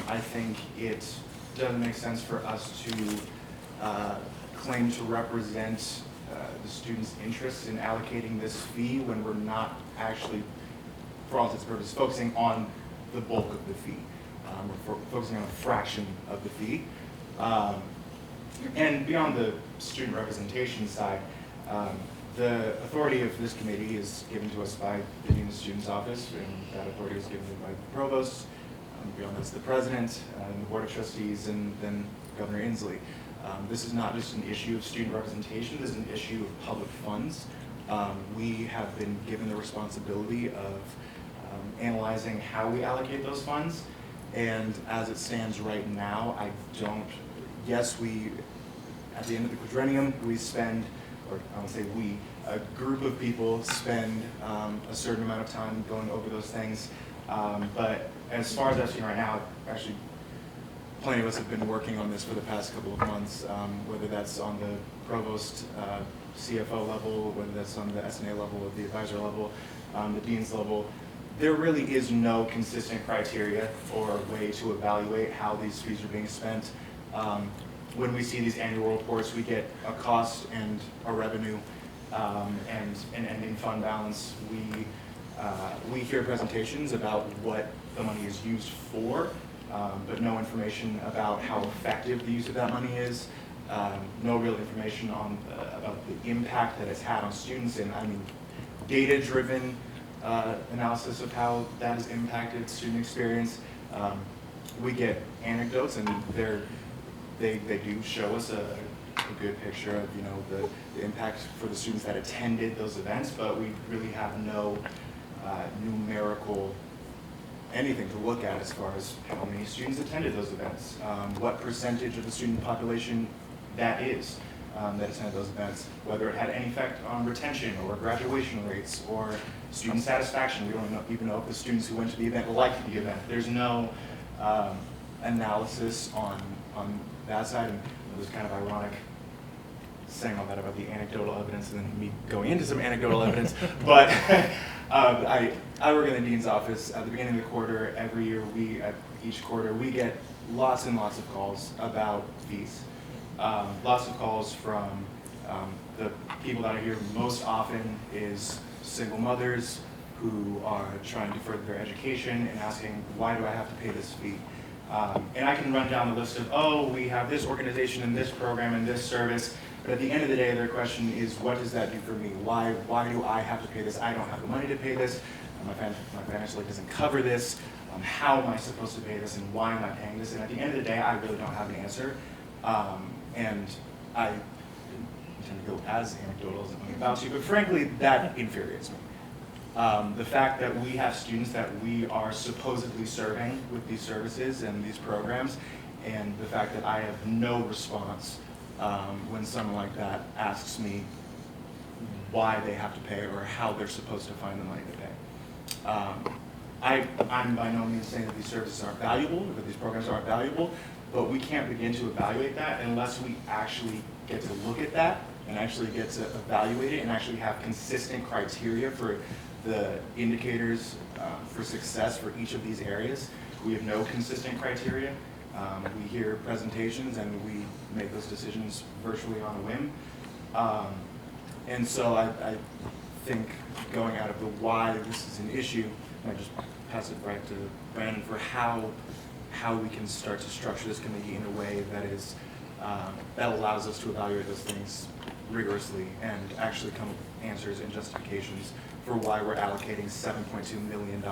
Speaker 11: I think it doesn't make sense for us to claim to represent the students' interests in allocating this fee when we're not actually, for all intents and purposes, focusing on the bulk of the fee. We're focusing on a fraction of the fee. And beyond the student representation side, the authority of this committee is given to us by the Dean of the Student's Office, and that authority is given by the Provost. Beyond that's the President, and the Board of Trustees, and then Governor Inslee. This is not just an issue of student representation, this is an issue of public funds. We have been given the responsibility of analyzing how we allocate those funds, and as it stands right now, yes, we, at the end of the quadrennium, we spend, or I would say we, a group of people spend a certain amount of time going over those things. But as far as I've seen right now, actually, plenty of us have been working on this for the past couple of months, whether that's on the provost, CFO level, whether that's on the S&A level, or the advisor level, the dean's level. There really is no consistent criteria or way to evaluate how these fees are being spent. When we see these annual reports, we get a cost and a revenue and an ending fund balance. We hear presentations about what the money is used for, but no information about how effective the use of that money is. No real information on about the impact that it's had on students, and I mean data-driven analysis of how that has impacted student experience. We get anecdotes, and they do show us a good picture of the impact for the students that attended those events, but we really have no numerical anything to look at as far as how many students attended those events, what percentage of the student population that is that attended those events, whether it had any effect on retention or graduation rates or student satisfaction. We don't even know if the students who went to the event liked the event. There's no analysis on that side, and it was kind of ironic saying all that about the anecdotal evidence and then me going into some anecdotal evidence, but I work in the dean's office. At the beginning of the quarter, every year, each quarter, we get lots and lots of calls about fees. Lots of calls from the people that I hear most often is single mothers who are trying to further their education and asking, why do I have to pay this fee? And I can run down the list of, oh, we have this organization and this program and this service, but at the end of the day, their question is, what does that do for me? Why do I have to pay this? I don't have the money to pay this. My financial aid doesn't cover this. How am I supposed to pay this, and why am I paying this? And at the end of the day, I really don't have an answer. And I tend to go as anecdotal as I'm about to, but frankly, that infuriates me. The fact that we have students that we are supposedly serving with these services and these programs, and the fact that I have no response when someone like that asks me why they have to pay or how they're supposed to find the money to pay. I'm by no means saying that these services aren't valuable, or that these programs aren't valuable, but we can't begin to evaluate that unless we actually get to look at that and actually get to evaluate it and actually have consistent criteria for the indicators for success for each of these areas. We have no consistent criteria. We hear presentations and we make those decisions virtually on a whim. And so I think going out of the why this is an issue, I just pass it right to Brandon for how we can start to structure this committee in a way that is that allows us to evaluate those things rigorously and actually come up with answers and justifications for why we're allocating $7.2 million,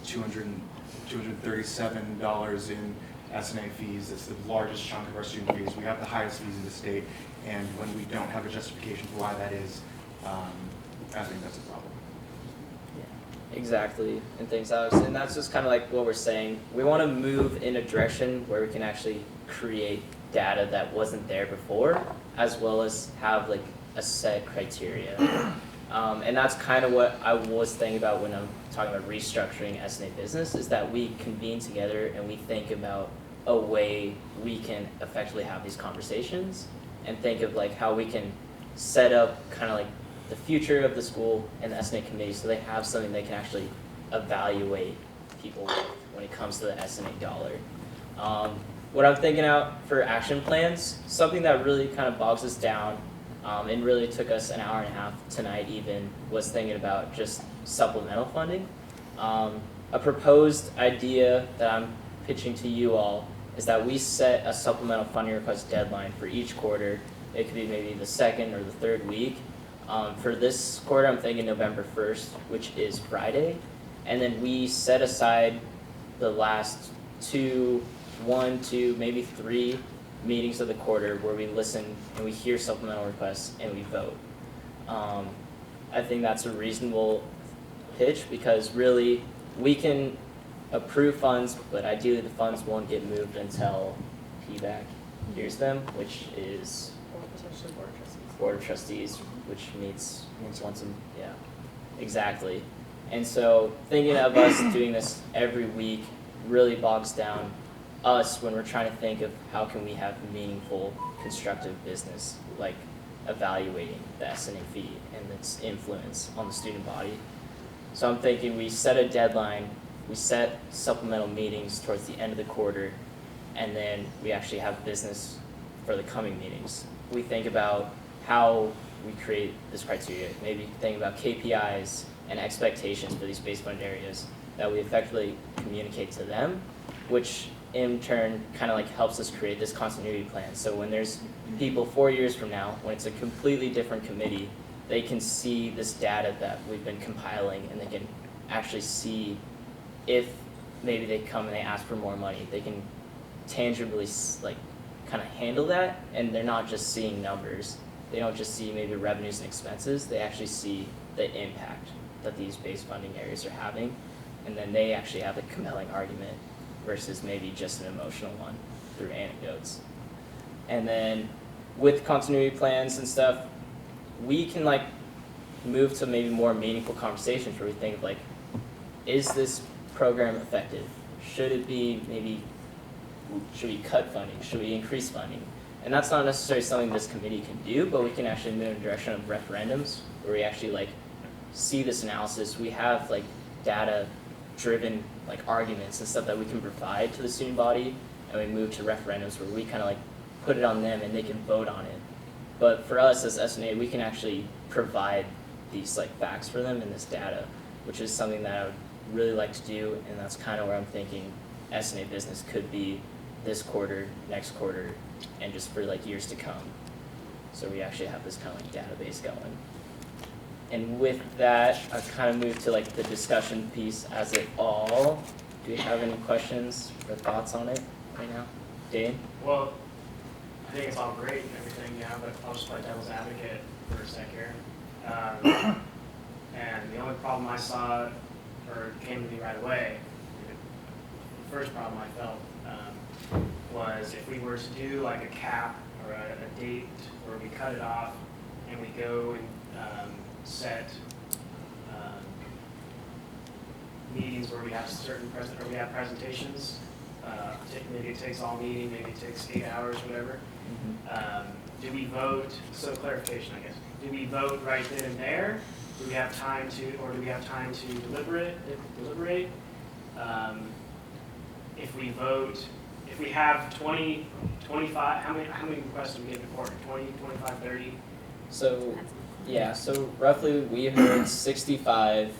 Speaker 11: $237 in S&A fees. It's the largest chunk of our student fees. We have the highest fees in the state, and when we don't have a justification for why that is, I think that's a problem.
Speaker 1: Yeah, exactly, and thanks, Alex. And that's just kind of like what we're saying. We want to move in a direction where we can actually create data that wasn't there before, as well as have like a set criteria. And that's kind of what I was thinking about when I'm talking about restructuring S&A business, is that we convene together and we think about a way we can effectively have these conversations and think of like how we can set up kind of like the future of the school and the S&A committee so they have something they can actually evaluate people with when it comes to the S&A dollar. What I'm thinking out for action plans, something that really kind of bogs us down and really took us an hour and a half tonight even, was thinking about just supplemental funding. A proposed idea that I'm pitching to you all is that we set a supplemental funding request deadline for each quarter. It could be maybe the second or the third week. For this quarter, I'm thinking November 1st, which is Friday. And then we set aside the last 1, 2, maybe 3 meetings of the quarter where we listen and we hear supplemental requests and we vote. I think that's a reasonable pitch, because really we can approve funds, but ideally the funds won't get moved until PBAC hears them, which is
Speaker 4: Or potentially board of trustees.
Speaker 1: board of trustees, which meets once a, yeah, exactly. And so thinking of us doing this every week really bogs down us when we're trying to think of how can we have meaningful, constructive business, like evaluating the S&A fee and its influence on the student body. So I'm thinking we set a deadline, we set supplemental meetings towards the end of the quarter, and then we actually have business for the coming meetings. We think about how we create this criteria, maybe think about KPIs and expectations for these base fund areas that we effectively communicate to them, which in turn kind of like helps us create this continuity plan. So when there's people 4 years from now, when it's a completely different committee, they can see this data that we've been compiling, and they can actually see if maybe they come and they ask for more money, they can tangibly like kind of handle that, and they're not just seeing numbers. They don't just see maybe revenues and expenses, they actually see the impact that these base funding areas are having, and then they actually have a compelling argument versus maybe just an emotional one through anecdotes. And then with continuity plans and stuff, we can like move to maybe more meaningful conversations where we think like, is this program effective? Should it be maybe, should we cut funding? Should we increase funding? And that's not necessarily something this committee can do, but we can actually move in the direction of referendums where we actually like see this analysis. We have like data driven like arguments and stuff that we can provide to the student body, and we move to referendums where we kind of like put it on them and they can vote on it. But for us as S&A, we can actually provide these like facts for them and this data, which is something that I would really like to do, and that's kind of where I'm thinking S&A business could be this quarter, next quarter, and just for like years to come. So we actually have this kind of like database going. And with that, I've kind of moved to like the discussion piece as it all. Do you have any questions or thoughts on it right now? Dane?
Speaker 7: Well, I think it's all great and everything, yeah, but I'll just play devil's advocate for a sec here. And the only problem I saw, or came to me right away, the first problem I felt was if we were to do like a cap or a date where we cut it off and we go and set meetings where we have certain presentations. Maybe it takes all meeting, maybe it takes 8 hours, whatever. Do we vote? So clarification, I guess. Do we vote right then and there? Do we have time to, or do we have time to deliberate? If we vote, if we have 20, 25, how many requests do we get in the quarter? 20, 25, 30?
Speaker 1: So, yeah, so roughly we heard 65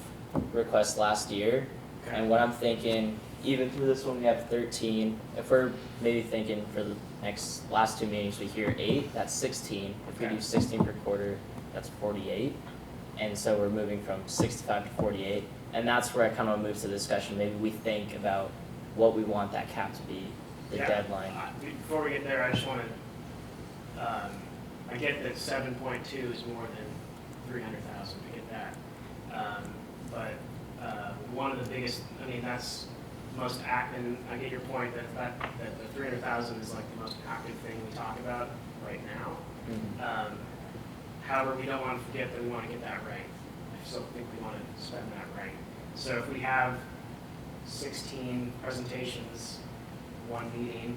Speaker 1: requests last year,
Speaker 7: Okay.
Speaker 1: and what I'm thinking, even through this one we have 13, if we're maybe thinking for the last two meetings we hear 8, that's 16. If we
Speaker 7: Okay.
Speaker 1: do 16 per quarter, that's 48. And so we're moving from 65 to 48, and that's where I kind of move to the discussion. Maybe we think about what we want that cap to be, the deadline.
Speaker 7: Before we get there, I just want to, I get that 7.2 is more than 300,000, I get that. But one of the biggest, I mean, that's most active, and I get your point that the 300,000 is like the most active thing we talk about right now. However, we don't want to forget that we want to get that right. I still think we want to spend that right. So if we have 16 presentations, one meeting,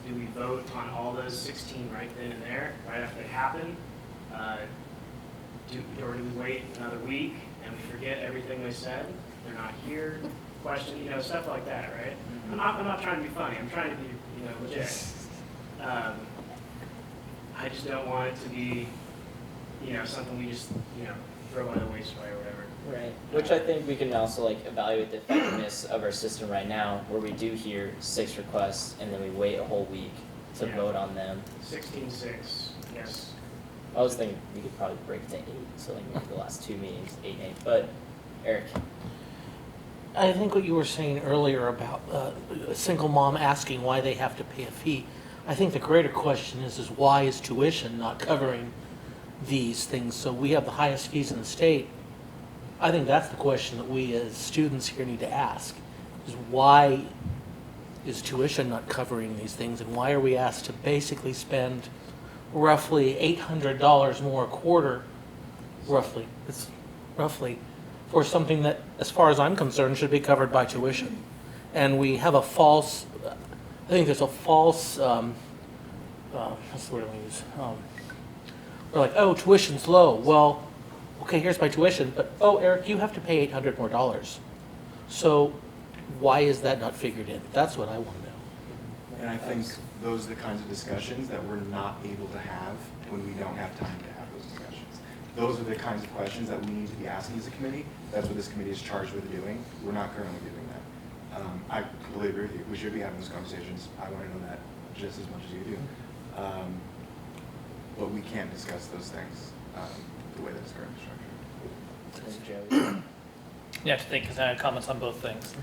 Speaker 7: do we vote on all those 16 right then and there, right after they happen? Or do we wait another week and we forget everything they said? They're not here, question, stuff like that, right? I'm not trying to be funny, I'm trying to be, legit. I just don't want it to be, something we just, throw by the wayside or whatever.
Speaker 1: Right, which I think we can also like evaluate the effectiveness of our system right now, where we do hear 6 requests and then we wait a whole week to vote on them.
Speaker 7: 16-6, yes.
Speaker 1: I was thinking we could probably break it to 8, so like maybe the last 2 meetings, 8 and 8. But Eric,
Speaker 3: I think what you were saying earlier about a single mom asking why they have to pay a fee, I think the greater question is why is tuition not covering these things? So we have the highest fees in the state. I think that's the question that we as students here need to ask, is why is tuition not covering these things, and why are we asked to basically spend roughly $800 more a quarter, roughly, it's roughly, for something that, as far as I'm concerned, should be covered by tuition. And we have a false, I think there's a false, what's the word I use? We're like, oh, tuition's low. Well, okay, here's my tuition, but oh, Eric, you have to pay $800 more. So why is that not figured in? That's what I want to know.
Speaker 11: And I think those are the kinds of discussions that we're not able to have when we don't have time to have those discussions. Those are the kinds of questions that we need to be asking as a committee. That's what this committee is charged with doing. We're not currently doing that. I completely agree with you. We should be having those conversations. I want to know that just as much as you do. But we can't discuss those things the way that it's currently structured.
Speaker 5: You have to think, because I had comments on both things.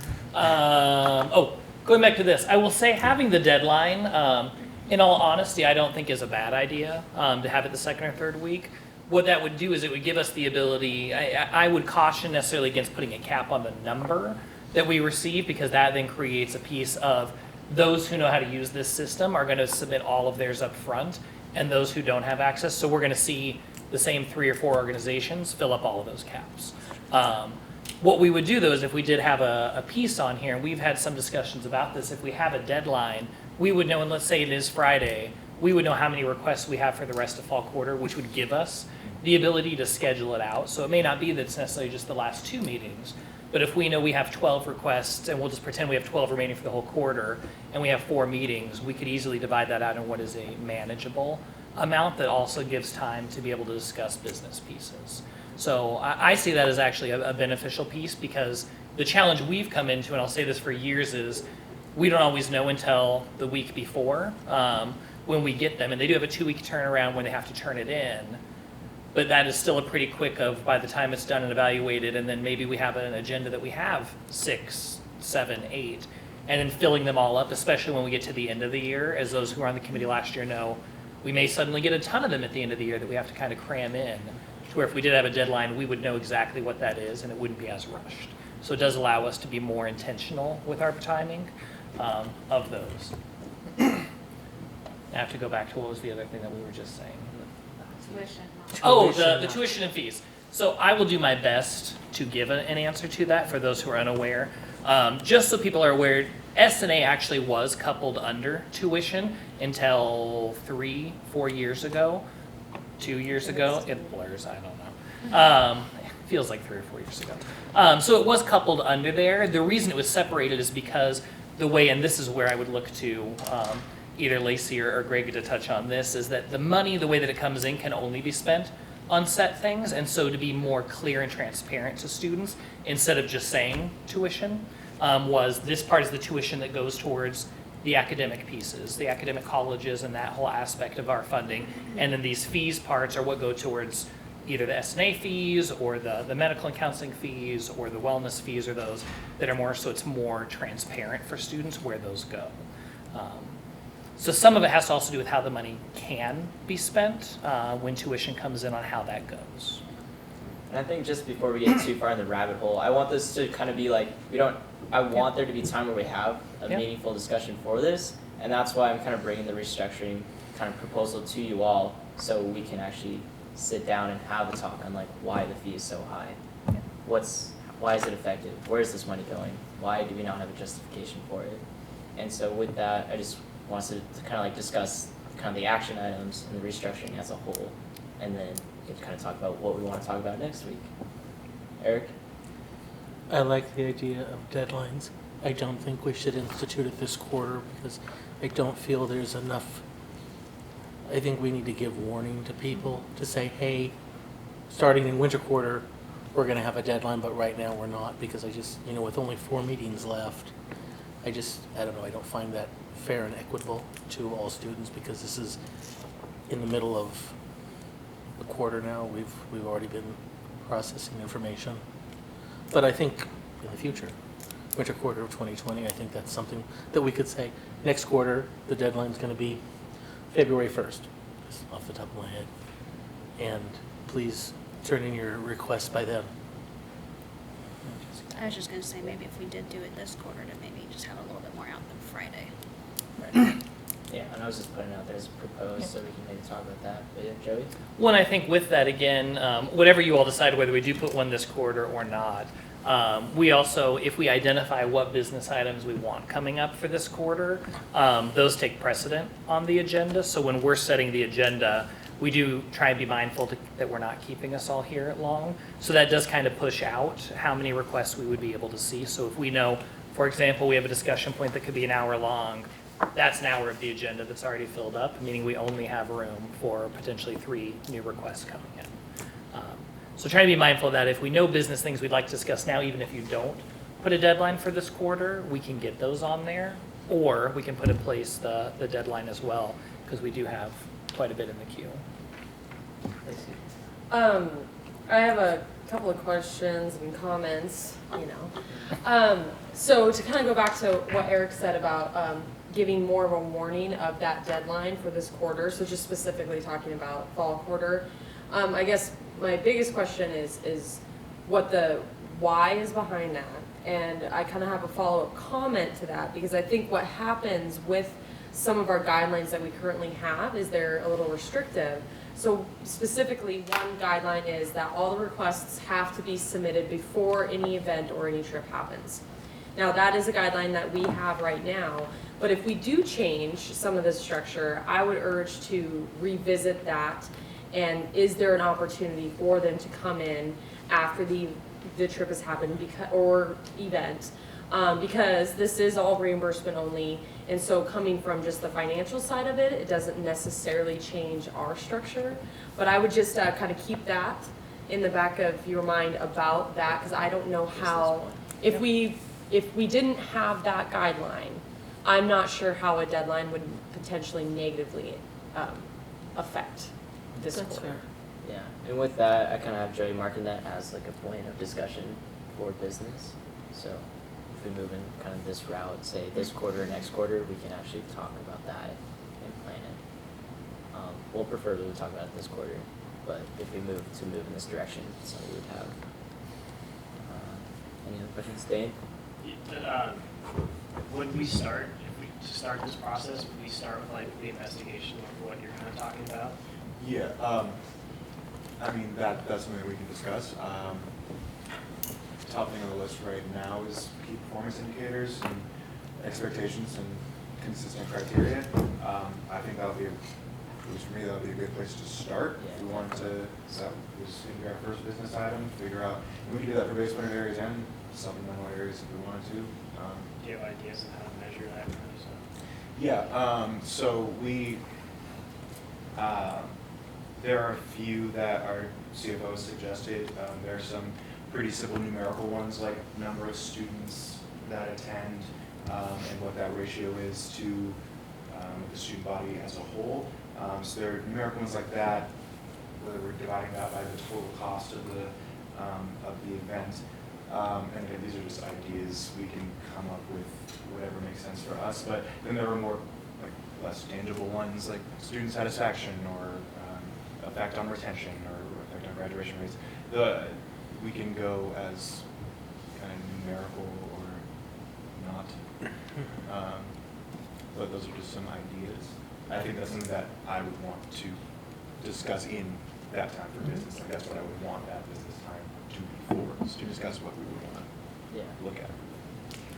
Speaker 5: Going back to this, I will say having the deadline, in all honesty, I don't think is a bad idea to have it the second or third week. What that would do is it would give us the ability, I would caution necessarily against putting a cap on the number that we receive, because that then creates a piece of those who know how to use this system are going to submit all of theirs up front, and those who don't have access. So we're going to see the same 3 or 4 organizations fill up all of those caps. What we would do, though, is if we did have a piece on here, and we've had some discussions about this, if we have a deadline, we would know, and let's say it is Friday, we would know how many requests we have for the rest of fall quarter, which would give us the ability to schedule it out. So it may not be that it's necessarily just the last 2 meetings, but if we know we have 12 requests, and we'll just pretend we have 12 remaining for the whole quarter, and we have 4 meetings, we could easily divide that out in what is a manageable amount that also gives time to be able to discuss business pieces. So I see that as actually a beneficial piece, because the challenge we've come into, and I'll say this for years, is we don't always know until the week before when we get them. And they do have a 2-week turnaround when they have to turn it in. But that is still a pretty quick of by the time it's done and evaluated, and then maybe we have an agenda that we have 6, 7, 8, and then filling them all up, especially when we get to the end of the year, as those who were on the committee last year know, we may suddenly get a ton of them at the end of the year that we have to kind of cram in, to where if we did have a deadline, we would know exactly what that is, and it wouldn't be as rushed. So it does allow us to be more intentional with our timing of those. I have to go back to what was the other thing that we were just saying.
Speaker 6: Tuition.
Speaker 5: Oh, the tuition and fees. So I will do my best to give an answer to that for those who are unaware. Just so people are aware, S&A actually was coupled under tuition until 3-4 years ago. 2 years ago. It blurs, I don't know. It feels like 3 or 4 years ago. So it was coupled under there. The reason it was separated is because the way, and this is where I would look to either Lacey or Greg to touch on this, is that the money, the way that it comes in, can only be spent on set things. And so to be more clear and transparent to students, instead of just saying tuition, was this part is the tuition that goes towards the academic pieces, the academic colleges and that whole aspect of our funding. And then these fees parts are what go towards either the S&A fees or the medical and counseling fees or the wellness fees, or those that are more, so it's more transparent for students where those go. So some of it has to also do with how the money can be spent when tuition comes in, on how that goes.
Speaker 1: And I think just before we get too far in the rabbit hole, I want this to kind of be like, I want there to be time where we have a meaningful discussion for this, and that's why I'm kind of bringing the restructuring kind of proposal to you all, so we can actually sit down and have a talk on like why the fee is so high. Why is it effective? Where is this money going? Why do we not have a justification for it? And so with that, I just want us to kind of like discuss kind of the action items and the restructuring as a whole, and then we can kind of talk about what we want to talk about next week. Eric?
Speaker 3: I like the idea of deadlines. I don't think we should institute it this quarter, because I don't feel there's enough. I think we need to give warning to people to say, hey, starting in winter quarter, we're going to have a deadline, but right now we're not, because I just, with only 4 meetings left, I don't know, I don't find that fair and equitable to all students, because this is in the middle of the quarter now. We've already been processing information. But I think in the future, winter quarter of 2020, I think that's something that we could say, next quarter, the deadline's going to be February 1st, just off the top of my head. And please turn in your requests by then.
Speaker 14: I was just going to say, maybe if we did do it this quarter, to maybe just have a little bit more out than Friday.
Speaker 1: Yeah, and I was just putting it out there as proposed, so we can maybe talk about that. But yeah, Joey?
Speaker 5: One, I think with that, again, whatever you all decide, whether we do put one this quarter or not, we also, if we identify what business items we want coming up for this quarter, those take precedent on the agenda. So when we're setting the agenda, we do try and be mindful that we're not keeping us all here long. So that does kind of push out how many requests we would be able to see. So if we know, for example, we have a discussion point that could be an hour long, that's an hour of the agenda that's already filled up, meaning we only have room for potentially 3 new requests coming in. So try to be mindful of that. If we know business things we'd like to discuss now, even if you don't put a deadline for this quarter, we can get those on there, or we can put in place the deadline as well, because we do have quite a bit in the queue.
Speaker 4: I have a couple of questions and comments, you know. So to kind of go back to what Eric said about giving more of a warning of that deadline for this quarter, so just specifically talking about fall quarter, I guess my biggest question is what the why is behind that, and I kind of have a follow-up comment to that, because I think what happens with some of our guidelines that we currently have is they're a little restrictive. So specifically, one guideline is that all the requests have to be submitted before any event or any trip happens. Now, that is a guideline that we have right now, but if we do change some of the structure, I would urge to revisit that. And is there an opportunity for them to come in after the trip has happened or event? Because this is all reimbursement only, and so coming from just the financial side of it, it doesn't necessarily change our structure. But I would just kind of keep that in the back of your mind about that, because I don't know how, if we didn't have that guideline, I'm not sure how a deadline would potentially negatively affect this quarter.
Speaker 1: Yeah, and with that, I kind of have Joey marking that as like a point of discussion for business. So if we move in kind of this route, say this quarter, next quarter, we can actually talk about that and plan it. We'll preferably talk about it this quarter, but if we move in this direction, so we would have. Any other questions, Dane?
Speaker 7: Would we start, to start this process, would we start with like the investigation of what you're kind of talking about?
Speaker 11: Yeah, I mean, that's something we can discuss. Top thing on the list right now is key performance indicators and expectations and consistent criteria. I think that'll be, at least for me, that'll be a good place to start. If we wanted to, that was going to be our first business item, figure out, and we can do that for base funded areas and supplemental areas if we wanted to.
Speaker 7: Do you have ideas on how to measure that kind of stuff?
Speaker 11: Yeah, so we, there are a few that our CFO suggested. There are some pretty simple numerical ones, like number of students that attend and what that ratio is to the student body as a whole. So there are numerical ones like that, whether we're dividing that by the total cost of the event. And again, these are just ideas. We can come up with whatever makes sense for us. But then there are more like less tangible ones, like student satisfaction or effect on retention or effect on graduation rates. We can go as kind of numerical or not. But those are just some ideas. I think that's something that I would want to discuss in that time for business. Like that's what I would want that business time to be for, is to discuss what we would want to look at.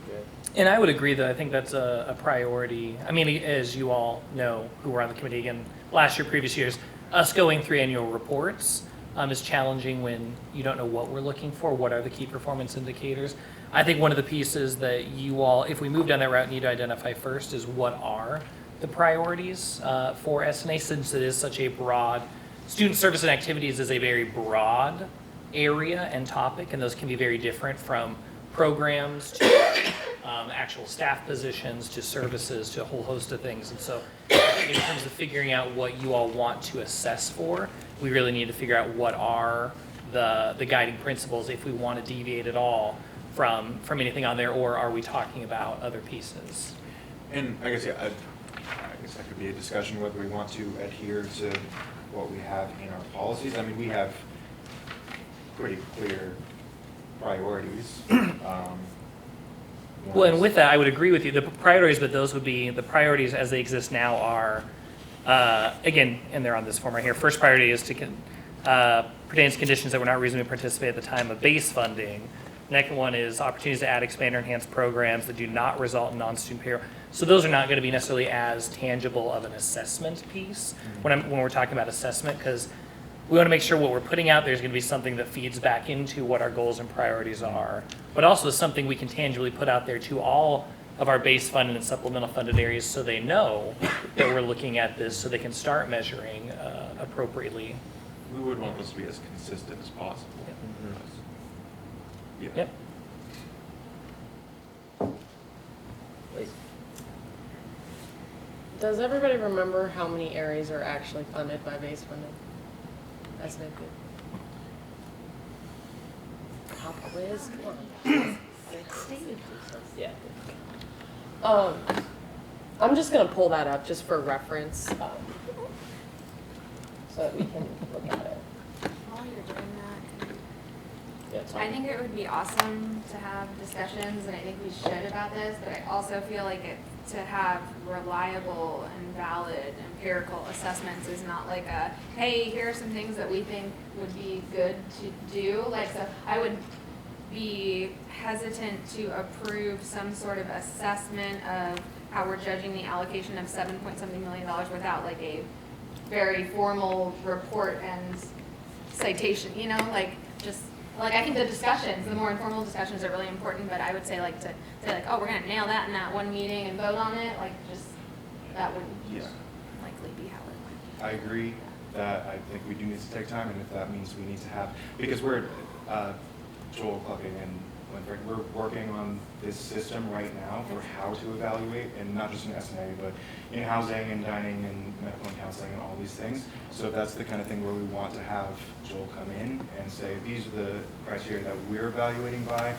Speaker 1: Good.
Speaker 5: And I would agree that I think that's a priority. I mean, as you all know, who were on the committee again last year, previous years, us going through annual reports is challenging when you don't know what we're looking for, what are the key performance indicators. I think one of the pieces that you all, if we move down that route, need to identify first is what are the priorities for S&A, since it is such a broad, student service and activities is a very broad area and topic, and those can be very different from programs to actual staff positions to services to a whole host of things. And so I think in terms of figuring out what you all want to assess for, we really need to figure out what are the guiding principles if we want to deviate at all from anything on there, or are we talking about other pieces?
Speaker 11: And I guess, I guess that could be a discussion whether we want to adhere to what we have in our policies. I mean, we have pretty clear priorities.
Speaker 5: Well, and with that, I would agree with you. The priorities, but those would be, the priorities as they exist now are, again, and they're on this form right here. First priority is to pertains to conditions that were not reasonably participated at the time of base funding. Next one is opportunities to add, expand, or enhance programs that do not result in non-student payroll. So those are not going to be necessarily as tangible of an assessment piece when we're talking about assessment, because we want to make sure what we're putting out there is going to be something that feeds back into what our goals and priorities are, but also something we can tangibly put out there to all of our base funded and supplemental funded areas so they know that we're looking at this so they can start measuring appropriately.
Speaker 11: We would want this to be as consistent as possible. Yeah.
Speaker 5: Yep.
Speaker 1: Please.
Speaker 4: Does everybody remember how many areas are actually funded by base funding? S&A. Pop quiz, come on.
Speaker 1: Yeah.
Speaker 4: I'm just gonna pull that up just for reference, so that we can look at it.
Speaker 6: While you're doing that,
Speaker 1: Yeah, it's
Speaker 6: I
Speaker 1: on.
Speaker 6: think it would be awesome to have discussions, and I think we should about this, but I also feel like to have reliable and valid empirical assessments is not like a, hey, here are some things that we think would be good to do. Like, so I would be hesitant to approve some sort of assessment of how we're judging the allocation of $7-something million without like a very formal report and citation, you know, like just, like I think the discussions, the more informal discussions are really important, but I would say like to say like, oh, we're gonna nail that in that one meeting and vote on it, like just, that wouldn't likely be how it went.
Speaker 11: I agree that I think we do need to take time, and if that means we need to have, because we're, Joel, Clucking, and Winfred, we're working on this system right now for how to evaluate, and not just in S&A, but in housing and dining and medical and counseling and all these things. So that's the kind of thing where we want to have Joel come in and say, these are the criteria that we're evaluating by.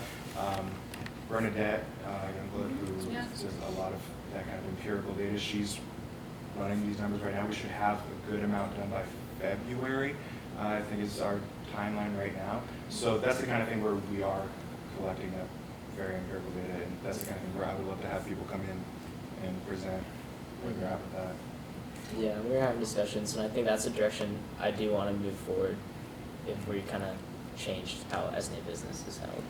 Speaker 11: Bernadette Youngblood, who does a lot of that kind of empirical data, she's running these numbers right now. We should have a good amount done by February, I think is our timeline right now. So that's the kind of thing where we are collecting that very empirical data, and that's the kind of thing where I would love to have people come in and present where they're at with that.
Speaker 1: Yeah, we were having discussions, and I think that's the direction I do want to move forward if we kind of changed how S&A business is held.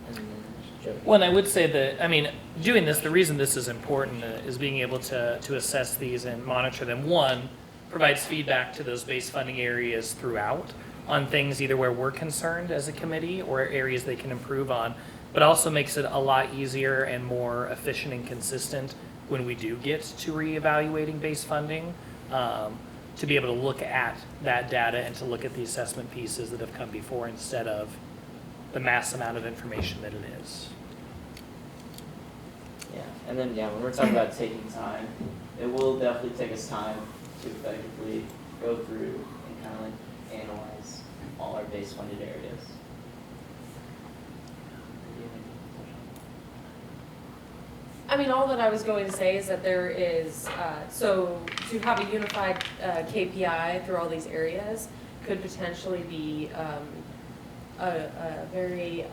Speaker 1: And then, Joey.
Speaker 5: Well, and I would say that, I mean, doing this, the reason this is important is being able to assess these and monitor them. One, provides feedback to those base funding areas throughout on things either where we're concerned as a committee or areas they can improve on, but also makes it a lot easier and more efficient and consistent when we do get to reevaluating base funding, to be able to look at that data and to look at the assessment pieces that have come before instead of the mass amount of information that it is.
Speaker 1: Yeah, and then, yeah, when we're talking about taking time, it will definitely take us time to effectively go through and kind of like analyze all our base funded areas.
Speaker 4: I mean, all that I was going to say is that there is, so to have a unified KPI through all these areas could potentially be a very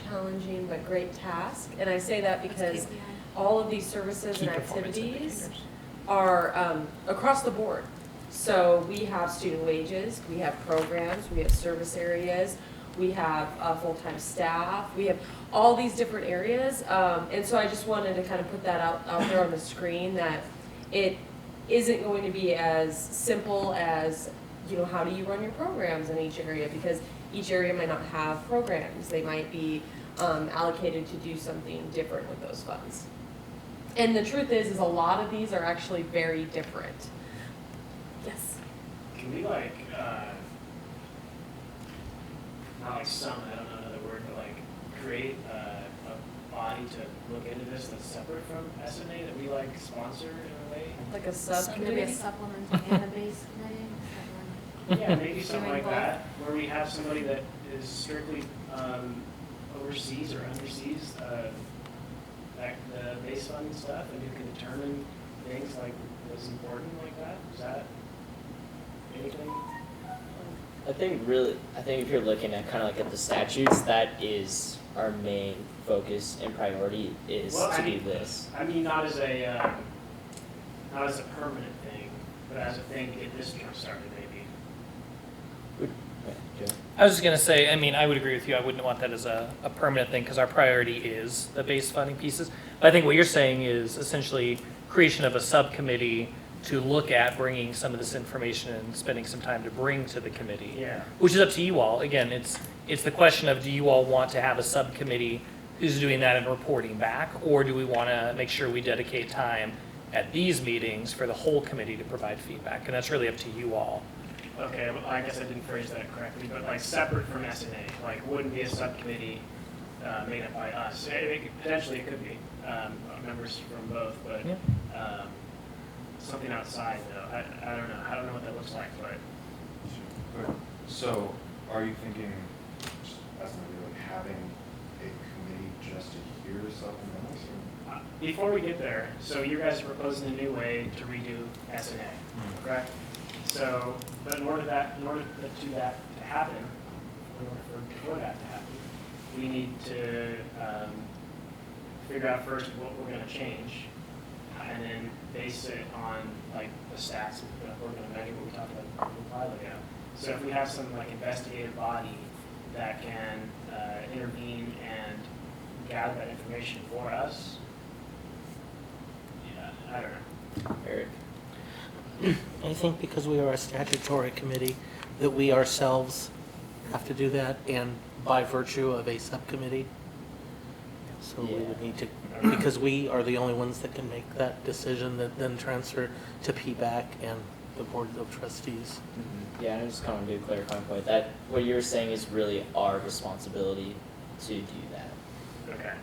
Speaker 4: challenging but great task. And I say that because all of these services
Speaker 5: Key
Speaker 4: and
Speaker 5: performance
Speaker 4: activities
Speaker 5: indicators.
Speaker 4: are across the board. So we have student wages, we have programs, we have service areas, we have full-time staff, we have all these different areas. And so I just wanted to kind of put that out there on the screen, that it isn't going to be as simple as, you know, how do you run your programs in each area, because each area might not have programs. They might be allocated to do something different with those funds. And the truth is a lot of these are actually very different. Yes.
Speaker 7: Can we like, not like summon, I don't know another word, but like create a body to look into this that's separate from S&A that we like sponsor in a way?
Speaker 4: Like a
Speaker 6: Maybe a
Speaker 4: subcommittee?
Speaker 6: supplemental and a base committee.
Speaker 7: Yeah, maybe something
Speaker 6: Doing
Speaker 7: like
Speaker 6: both.
Speaker 7: that, where we have somebody that is strictly oversees or undersees the base funding stuff, and who can determine things like what's important like that. Is that anything?
Speaker 1: I think if you're looking at kind of like at the statutes, that is our main focus and priority is
Speaker 7: Well,
Speaker 1: to
Speaker 7: I
Speaker 1: do
Speaker 7: mean-
Speaker 1: this.
Speaker 7: I mean, not as a permanent thing, but as a thing to get this jump started, maybe.
Speaker 1: Okay, Joe?
Speaker 5: I was just gonna say, I mean, I would agree with you. I wouldn't want that as a permanent thing because our priority is the base funding pieces. But I think what you're saying is essentially creation of a subcommittee to look at bringing some of this information and spending some time to bring to the committee.
Speaker 7: Yeah.
Speaker 5: Which is up to you all. Again, it's the question of, do you all want to have a subcommittee who's doing that and reporting back? Or do we want to make sure we dedicate time at these meetings for the whole committee to provide feedback? And that's really up to you all.
Speaker 7: Okay, well, I guess I didn't phrase that correctly, but like separate from S&A, like wouldn't be a subcommittee made up by us. Potentially it could be members from both, but something outside though. I don't know. I don't know what that looks like, but
Speaker 11: So, are you thinking, just as an idea, like having a committee just to hear supplementals? Or?
Speaker 7: before we get there, so you guys are proposing a new way to redo S&A, correct? So, but in order for that to happen, before that to happen, we need to figure out first what we're going to change, and then base it on like the stats that we're going to measure, what we talked about a while ago. So if we have some like investigative body that can intervene and gather that information for us, yeah, I don't know.
Speaker 1: Eric?
Speaker 3: I think because we are a statutory committee, that we ourselves have to do that, and by virtue of a subcommittee. So we would need to, because we are the only ones that can make that decision that then transfer to PBAC and the Board of Trustees.
Speaker 1: Yeah, and I just kind of do a clarifying point. That what you're saying is really our responsibility to do that.
Speaker 7: Okay.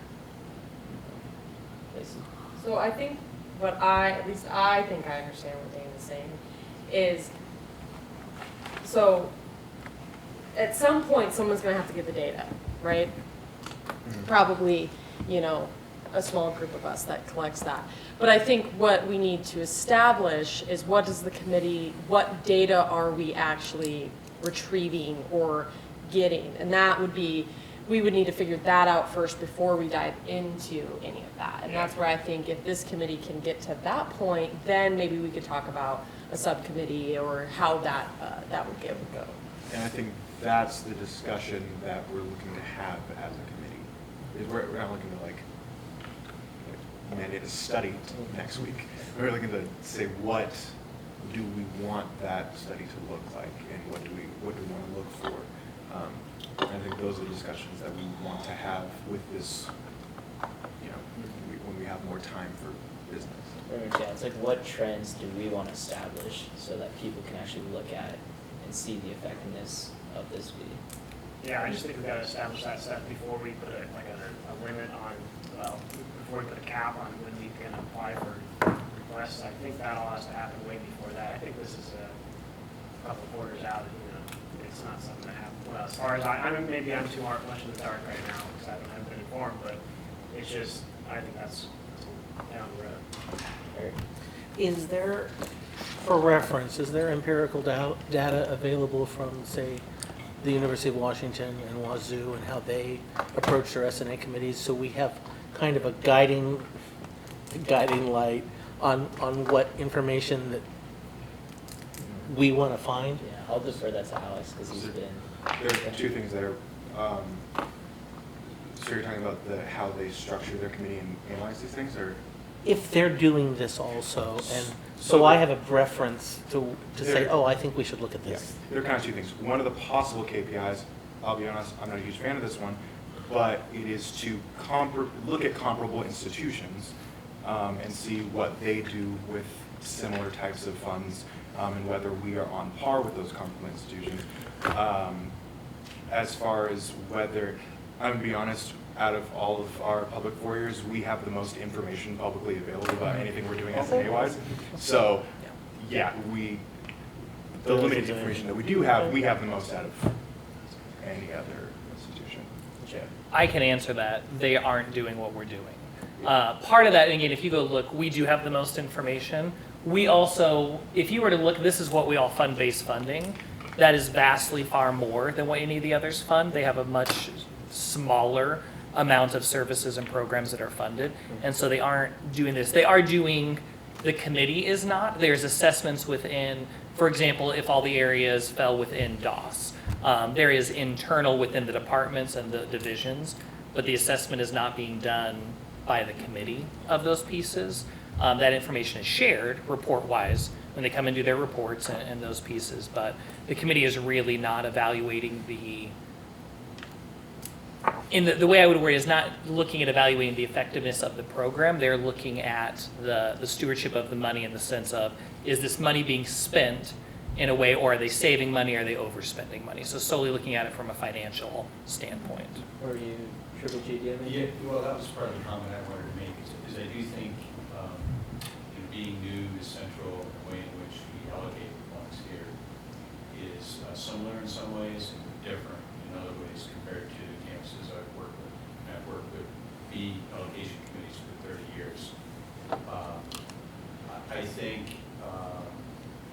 Speaker 1: Lacey?
Speaker 4: So I think at least I think I understand what Dane is saying, is, so at some point, someone's gonna have to get the data, right? Probably, a small group of us that collects that. But I think what we need to establish is what data are we actually retrieving or getting? And that would be, we would need to figure that out first before we dive into any of that. And that's where I think if this committee can get to that point, then maybe we could talk about a subcommittee or how that would go.
Speaker 11: And I think that's the discussion that we're looking to have as a committee. Is we're not looking to like mandate a study next week. We're looking to say what do we want that study to look like, and what do we want to look for. I think those are the discussions that we want to have with this. When we have more time for business.
Speaker 1: Yeah, it's like what trends do we want to establish so that people can actually look at it and see the effectiveness of this fee?
Speaker 7: Yeah, I just think we've got to establish that stuff before we put a limit on, before we put a cap on when we can apply for requests. I think that all has to happen way before that. I think this is a couple of quarters out, it's not something that happens. Well, as far as maybe I'm too much in the dark right now because I haven't been informed, but it's just, I think that's down the road.
Speaker 3: Is there, for reference, is there empirical data available from, say, the University of Washington and Wazoo and how they approach their S&A committees, so we have kind of a guiding light on what information that we want to find?
Speaker 1: Yeah, I'll defer that to Alex because he's been.
Speaker 11: There are two things there. So you're talking about how they structure their committee and analyze these things, or?
Speaker 3: If they're doing this also, and so I have a reference to say, oh, I think we should look at this.
Speaker 11: Yes. There are kind of two things. One of the possible KPIs, I'll be honest, I'm not a huge fan of this one, but it is to look at comparable institutions and see what they do with similar types of funds and whether we are on par with those comparable institutions. As far as whether, I'm going to be honest, out of all of our public four years, we have the most information publicly available about anything we're doing S&A-wise. So, yeah, the limited information that we do have, we have the most out of any other institution.
Speaker 1: Sure.
Speaker 5: I can answer that. They aren't doing what we're doing. Part of that, and again, if you go look, we do have the most information. We also, if you were to look, this is what we all fund base funding. That is vastly far more than what any of the others fund. They have a much smaller amount of services and programs that are funded. And so they aren't doing this. They are doing, the committee is not. There's assessments within, for example, if all the areas fell within DOS. There is internal within the departments and the divisions, but the assessment is not being done by the committee of those pieces. That information is shared report-wise when they come and do their reports and those pieces, but the committee is really not evaluating the way I would word it is not looking at evaluating the effectiveness of the program. They're looking at the stewardship of the money in the sense of, is this money being spent in a way, or are they saving money, or are they overspending money? So solely looking at it from a financial standpoint.
Speaker 1: Or you, Triple G, do you have any?
Speaker 10: Yeah, well, that was part of the comment I wanted to make, is I do think, being new is central in the way in which we allocate funds here is similar in some ways and different in other ways compared to the campuses I've worked with. And I've worked with fee allocation committees for 30 years. I think, how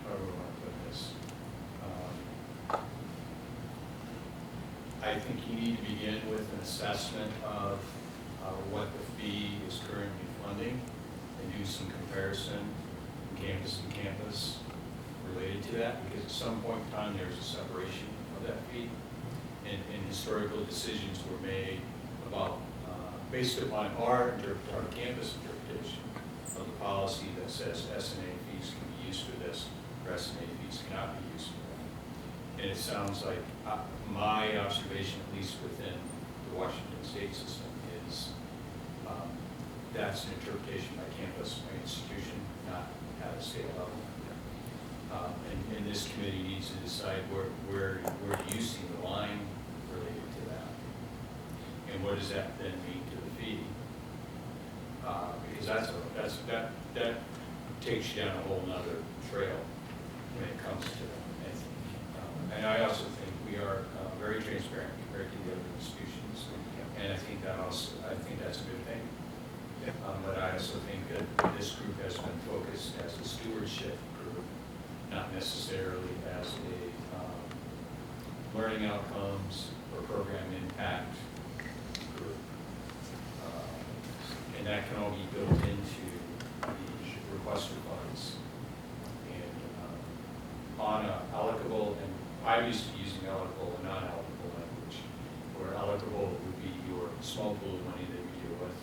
Speaker 10: do I want to put this? I think you need to begin with an assessment of what the fee is currently funding and do some comparison campus and campus related to that, because at some point in time there's a separation of that fee, and historical decisions were made about, based upon our campus interpretation of the policy that says S&A fees can be used for this, or S&A fees cannot be used for that. And it sounds like my observation, at least within the Washington State system, is that's an interpretation by campus, by institution, not at a state level. And this committee needs to decide where do you see the line related to that? And what does that then mean to the fee? Because that takes you down a whole nother trail when it comes to that. And I also think we are very transparent compared to the other institutions. And I think that's a good thing. But I also think that this group has been focused as a stewardship group, not necessarily as a learning outcomes or program impact group. And that can all be built into the request for funds. And on a allocable, and I'm used to using allocable and non-allocable language, where allocable would be your small pool of money that you deal with,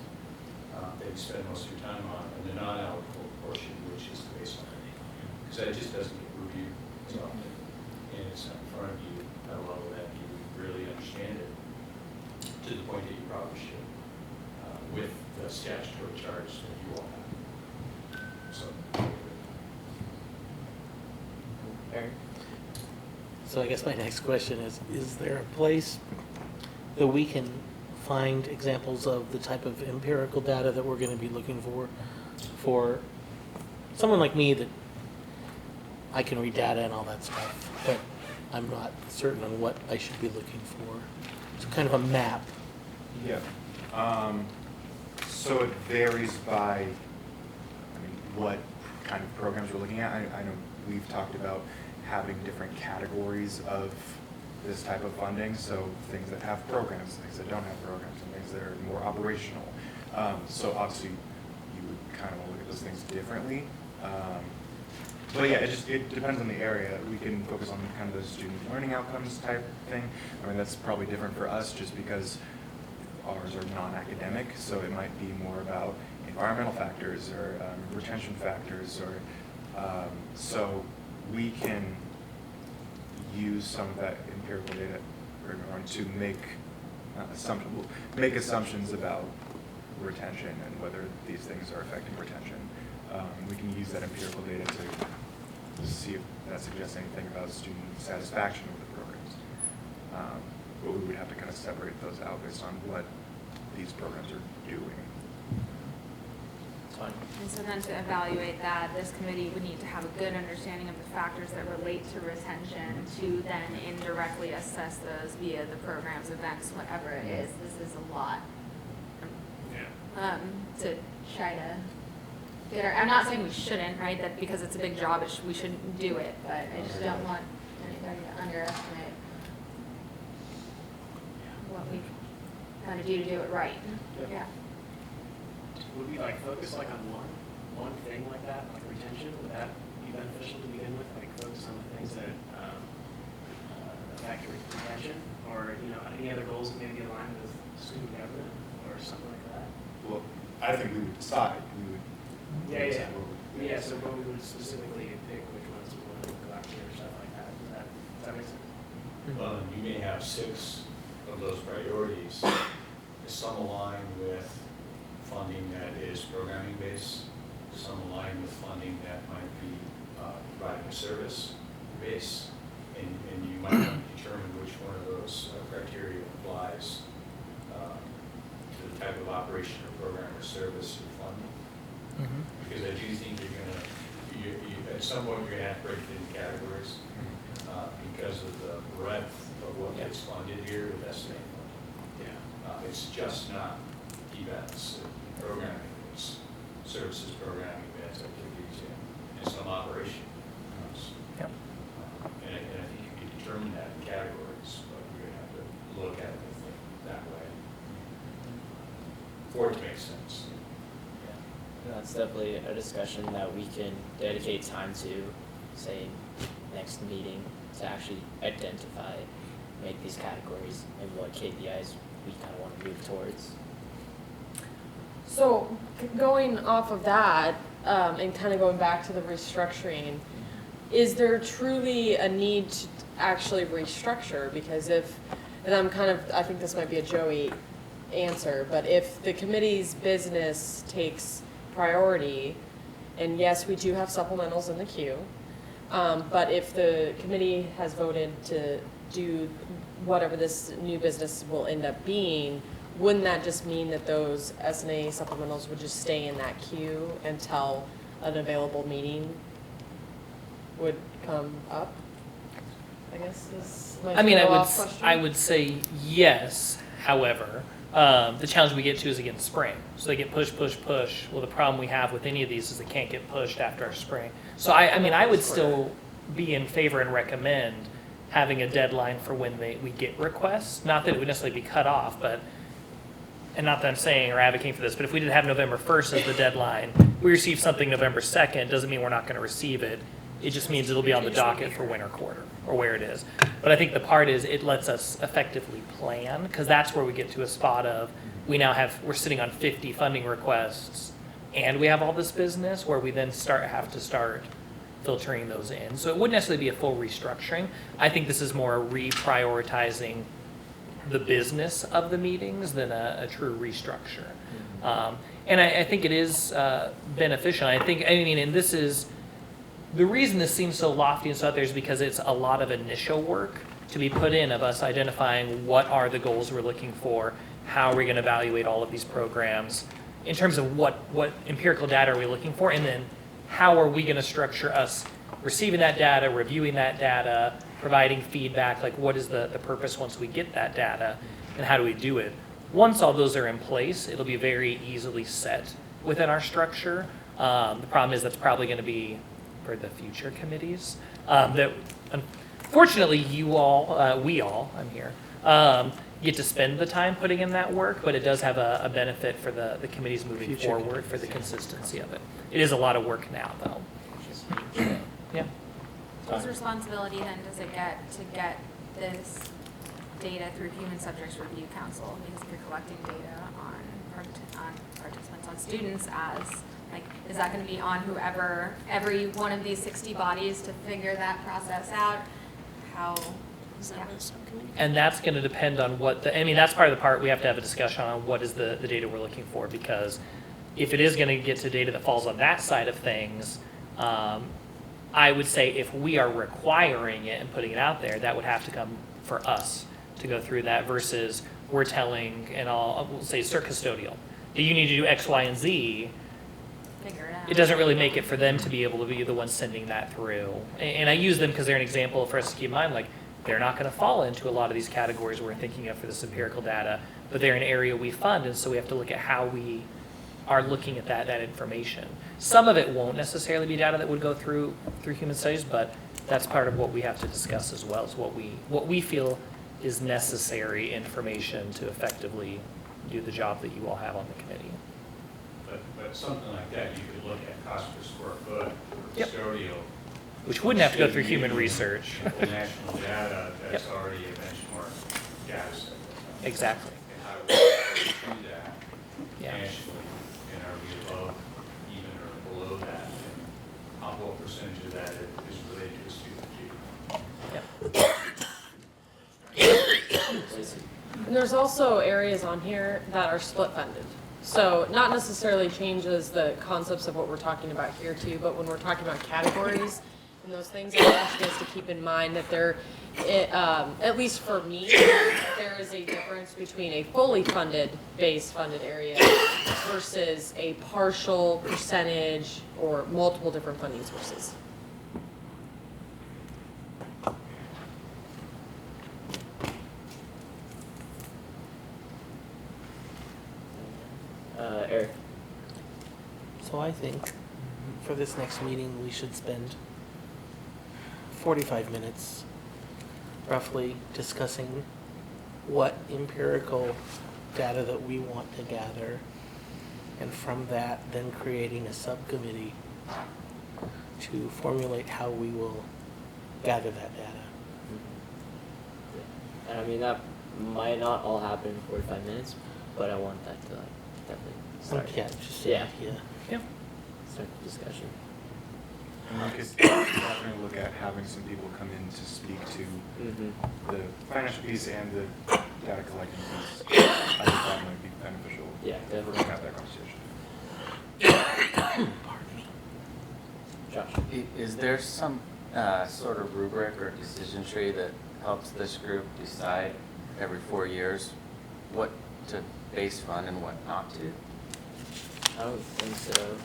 Speaker 10: that you spend most of your time on, and the non-allocable portion, which is the baseline. Because that just doesn't get reviewed as often, and it's not in front of you at a level that you really understand it to the point that you probably should, with the statutory charge that you all have. So.
Speaker 1: Aaron?
Speaker 3: So I guess my next question is there a place that we can find examples of the type of empirical data that we're going to be looking for someone like me, that I can read data and all that stuff, but I'm not certain on what I should be looking for? It's kind of a map.
Speaker 11: Yeah. So it varies by, what kind of programs we're looking at. I know we've talked about having different categories of this type of funding, so things that have programs, things that don't have programs, and things that are more operational. So obviously, you would kind of want to look at those things differently. But yeah, it depends on the area. We can focus on kind of the student learning outcomes type thing. That's probably different for us just because ours are non-academic, so it might be more about environmental factors or retention factors, or so we can use some of that empirical data to make assumptions about retention and whether these things are affecting retention. We can use that empirical data to see if that suggests anything about student satisfaction with the programs. But we would have to kind of separate those out based on what these programs are doing.
Speaker 1: Fine.
Speaker 6: And so then to evaluate that, this committee would need to have a good understanding of the factors that relate to retention to then indirectly assess those via the programs, events, whatever it is. This is a lot. To try to get our, I'm not saying we shouldn't, right, that because it's a big job, we shouldn't do it, but I just don't want anybody to underestimate what we kind of do to do it right. Yeah.
Speaker 7: Would we like focus like on one thing like that, like retention? Would that be beneficial to begin with? Like focus on the things that affect retention, or any other goals that maybe align with student government or something like that?
Speaker 11: Well, I think we would decide. We would
Speaker 7: Yeah.
Speaker 11: decide what we-
Speaker 7: Yeah. So what we would specifically pick which ones we want to go after or stuff like that. Does that make sense?
Speaker 10: Well, and you may have 6 of those priorities. Some align with funding that is programming based, some align with funding that might be providing a service base, and you might want to determine which one of those criteria applies to the type of operation or program or service you're funding. Because I do think you're going to, at some point, you're going to have to break it into categories because of the breadth of what gets funded here with S&A funding.
Speaker 7: Yeah.
Speaker 10: It's just not events and programming, it's services, programming, events, activities, and some operation.
Speaker 5: Yep.
Speaker 10: And I think you can determine that in categories, but you're going to have to look at it that way for it to make sense.
Speaker 1: Yeah, that's definitely a discussion that we can dedicate time to, say, next meeting, to actually identify, make these categories and what KPIs we kind of want to move towards.
Speaker 4: So going off of that, and kind of going back to the restructuring, is there truly a need to actually restructure? Because I think this might be a Joey answer, but if the committee's business takes priority, and yes, we do have supplementals in the queue, but if the committee has voted to do whatever this new business will end up being, wouldn't that just mean that those S&A supplementals would just stay in that queue until an available meeting would come up? I guess is my follow-up question.
Speaker 5: I would say yes. However, the challenge we get to is against spring. So they get push. Well, the problem we have with any of these is they can't get pushed after our spring. So I would still be in favor and recommend having a deadline for when we get requests. Not that it would necessarily be cut off, but, and not that I'm saying or advocating for this, but if we did have November 1st as the deadline, we receive something November 2nd, doesn't mean we're not going to receive it. It just means it'll be on the docket for winter quarter, or where it is. But I think the part is it lets us effectively plan, because that's where we get to a spot of, we're sitting on 50 funding requests, and we have all this business, where we then have to start filtering those in. So it wouldn't necessarily be a full restructuring. I think this is more reprioritizing the business of the meetings than a true restructure. And I think it is beneficial. And this is, the reason this seems so lofty and so out there is because it's a lot of initial work to be put in of us identifying what are the goals we're looking for, how are we going to evaluate all of these programs, in terms of what empirical data are we looking for, and then how are we going to structure us receiving that data, reviewing that data, providing feedback, like what is the purpose once we get that data, and how do we do it? Once all those are in place, it'll be very easily set within our structure. The problem is that's probably going to be for the future committees. That unfortunately you all, we all, I'm here, get to spend the time putting in that work, but it does have a benefit for the committees moving forward for the consistency of it. It is a lot of work now, though. Yeah.
Speaker 6: Whose responsibility then does it get to get this data through Human Subjects Review Council? Because if you're collecting data on participants, on students, is that going to be on whoever, every one of these 60 bodies to figure that process out? How?
Speaker 5: And that's going to depend on that's part of the part we have to have a discussion on what is the data we're looking for, because if it is going to get to data that falls on that side of things, I would say if we are requiring it and putting it out there, that would have to come for us to go through that versus we're telling, and we'll say cert custodial, do you need to do X, Y, and Z?
Speaker 6: Figure it out.
Speaker 5: It doesn't really make it for them to be able to be the ones sending that through. And I use them because they're an example for us to keep in mind, like they're not going to fall into a lot of these categories we're thinking of for this empirical data, but they're an area we fund, and so we have to look at how we are looking at that information. Some of it won't necessarily be data that would go through human studies, but that's part of what we have to discuss as well, is what we feel is necessary information to effectively do the job that you all have on the committee.
Speaker 10: But something like that, you could look at cost per square foot,
Speaker 5: Yep.
Speaker 10: custodial.
Speaker 5: Which wouldn't have to go through human research.
Speaker 10: The national data, that's already a benchmark data set.
Speaker 5: Exactly.
Speaker 10: And how do we do that
Speaker 5: Yeah.
Speaker 10: nationally? And are we above, even or below that? And what percentage of that is related to student achievement?
Speaker 4: And there's also areas on here that are split funded. So not necessarily changes the concepts of what we're talking about here too, but when we're talking about categories and those things, I want you guys to keep in mind that at least for me, there is a difference between a fully funded, base funded area versus a partial percentage or multiple different funding sources.
Speaker 1: Eric.
Speaker 3: So I think for this next meeting, we should spend 45 minutes roughly discussing what empirical data that we want to gather, and from that, then creating a subcommittee to formulate how we will gather that data.
Speaker 1: And I mean, that might not all happen in 45 minutes, but I want that to definitely start.
Speaker 3: Yeah, just
Speaker 1: Yeah.
Speaker 5: Yeah.
Speaker 1: Start the discussion.
Speaker 11: And we could definitely look at having some people come in to speak to the financial piece and the data collecting piece. I think that might be beneficial.
Speaker 1: Yeah,
Speaker 11: If we're
Speaker 1: definitely.
Speaker 11: going to have that conversation.
Speaker 3: Pardon me.
Speaker 1: Josh.
Speaker 8: Is there some sort of rubric or decision tree that helps this group decide every 4 years what to base fund and what not to?
Speaker 1: I don't think so.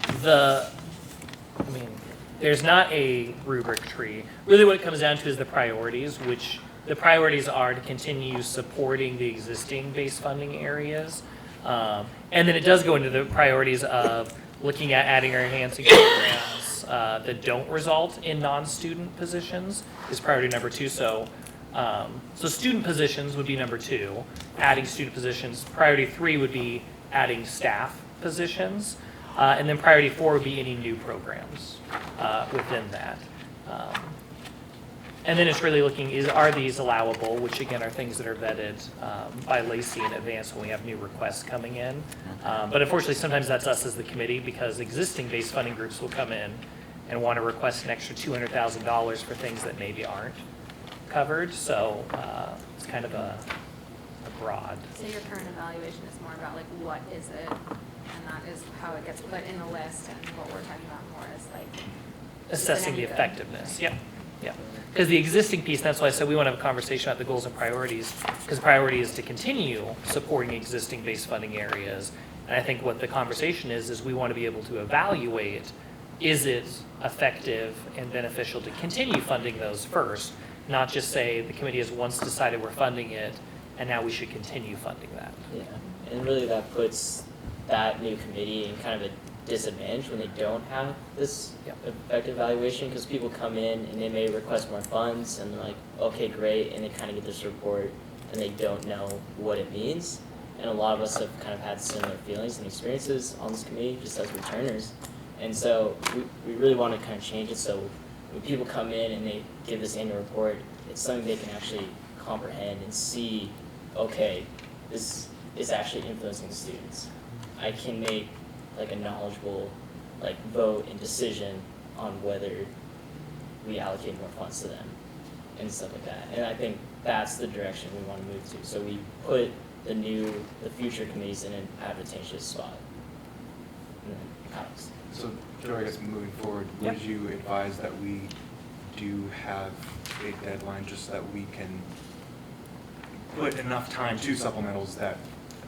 Speaker 5: There's not a rubric tree. Really what it comes down to is the priorities, which the priorities are to continue supporting the existing base funding areas. And then it does go into the priorities of looking at adding or enhancing programs that don't result in non-student positions is priority number 2. So student positions would be number 2, adding student positions. Priority 3 would be adding staff positions. And then priority 4 would be any new programs within that. And then it's really looking, are these allowable, which again are things that are vetted by Lacey in advance when we have new requests coming in. But unfortunately, sometimes that's us as the committee, because existing base funding groups will come in and want to request an extra $200,000 for things that maybe aren't covered. So it's kind of a broad.
Speaker 6: So your current evaluation is more about like what is it, and that is how it gets put in the list, and what we're talking about more is like
Speaker 5: Assessing the
Speaker 6: is it any good?
Speaker 5: effectiveness. Yep. Yeah. Because the existing piece, that's why I said we want to have a conversation about the goals and priorities, because priority is to continue supporting existing base funding areas. And I think what the conversation is we want to be able to evaluate, is it effective and beneficial to continue funding those first, not just say the committee has once decided we're funding it, and now we should continue funding that.
Speaker 1: Yeah, and really that puts that new committee in kind of a disadvantage when they don't have this effective evaluation, because people come in and they may request more funds and they're like, okay, great, and they kind of get this report and they don't know what it means. And a lot of us have kind of had similar feelings and experiences on this committee just as returners. And so we really want to kind of change it so when people come in and they give this annual report, it's something they can actually comprehend and see, okay, this is actually influencing the students. I can make like a knowledgeable vote and decision on whether we allocate more funds to them and stuff like that. And I think that's the direction we want to move to. So we put the future committees in an advantageous spot. And then Alex.
Speaker 11: So, Joe, I guess moving forward, would you advise that we do have a deadline just so that we can put enough time to supplementals that,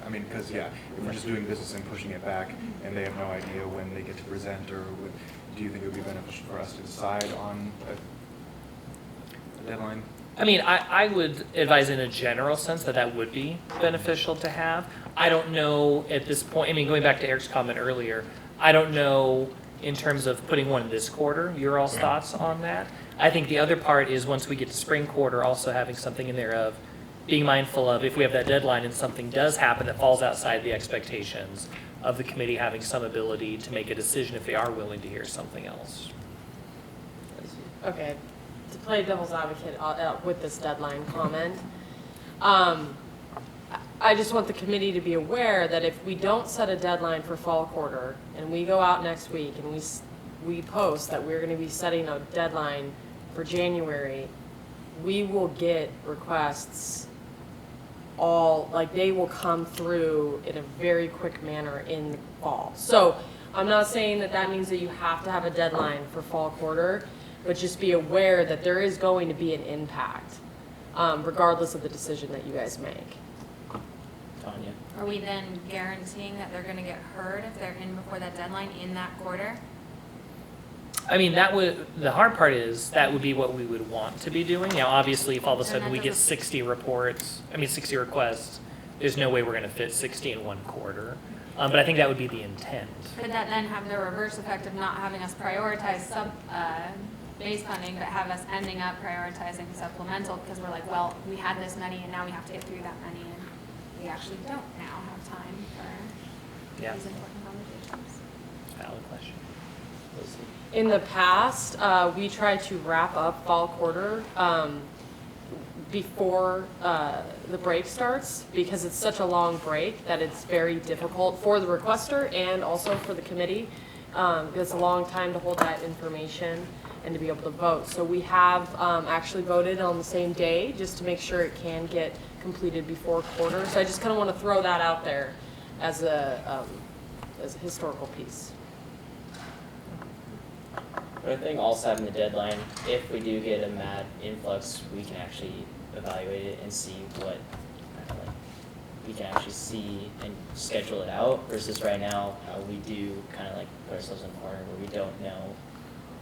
Speaker 11: I mean, because, if we're just doing business and pushing it back and they have no idea when they get to present, or do you think it would be beneficial for us to decide on a deadline?
Speaker 5: I mean, I would advise in a general sense that would be beneficial to have. I don't know at this point, I mean, going back to Eric's comment earlier, I don't know in terms of putting one in this quarter, your all's thoughts on that. I think the other part is once we get to spring quarter, also having something in there of, being mindful of if we have that deadline and something does happen that falls outside the expectations of the committee having some ability to make a decision if they are willing to hear something else.
Speaker 4: Okay, to play devil's advocate with this deadline comment, I just want the committee to be aware that if we don't set a deadline for fall quarter and we go out next week and we post that we're going to be setting a deadline for January, we will get requests they will come through in a very quick manner in the fall. So I'm not saying that means that you have to have a deadline for fall quarter, but just be aware that there is going to be an impact, regardless of the decision that you guys make.
Speaker 1: Tanya.
Speaker 6: Are we then guaranteeing that they're gonna get heard if they're in before that deadline in that quarter?
Speaker 5: I mean, the hard part is that would be what we would want to be doing. Now, obviously, if all of a sudden we get 60 60 requests, there's no way we're going to fit 60 in one quarter. But I think that would be the intent.
Speaker 6: Could that then have the reverse effect of not having us prioritize base funding, but have us ending up prioritizing supplemental because we're like, well, we had this many and now we have to get through that many, and we actually don't now have time for these important conversations.
Speaker 5: Valid question.
Speaker 4: In the past, we tried to wrap up fall quarter before the break starts because it's such a long break that it's very difficult for the requester and also for the committee. It's a long time to hold that information and to be able to vote. So we have actually voted on the same day just to make sure it can get completed before quarter. So I just kind of want to throw that out there as a historical piece.
Speaker 1: But I think also having the deadline, if we do get a mad influx, we can actually evaluate it and see what we can actually see and schedule it out versus right now we do kind of like put ourselves in a corner where we don't know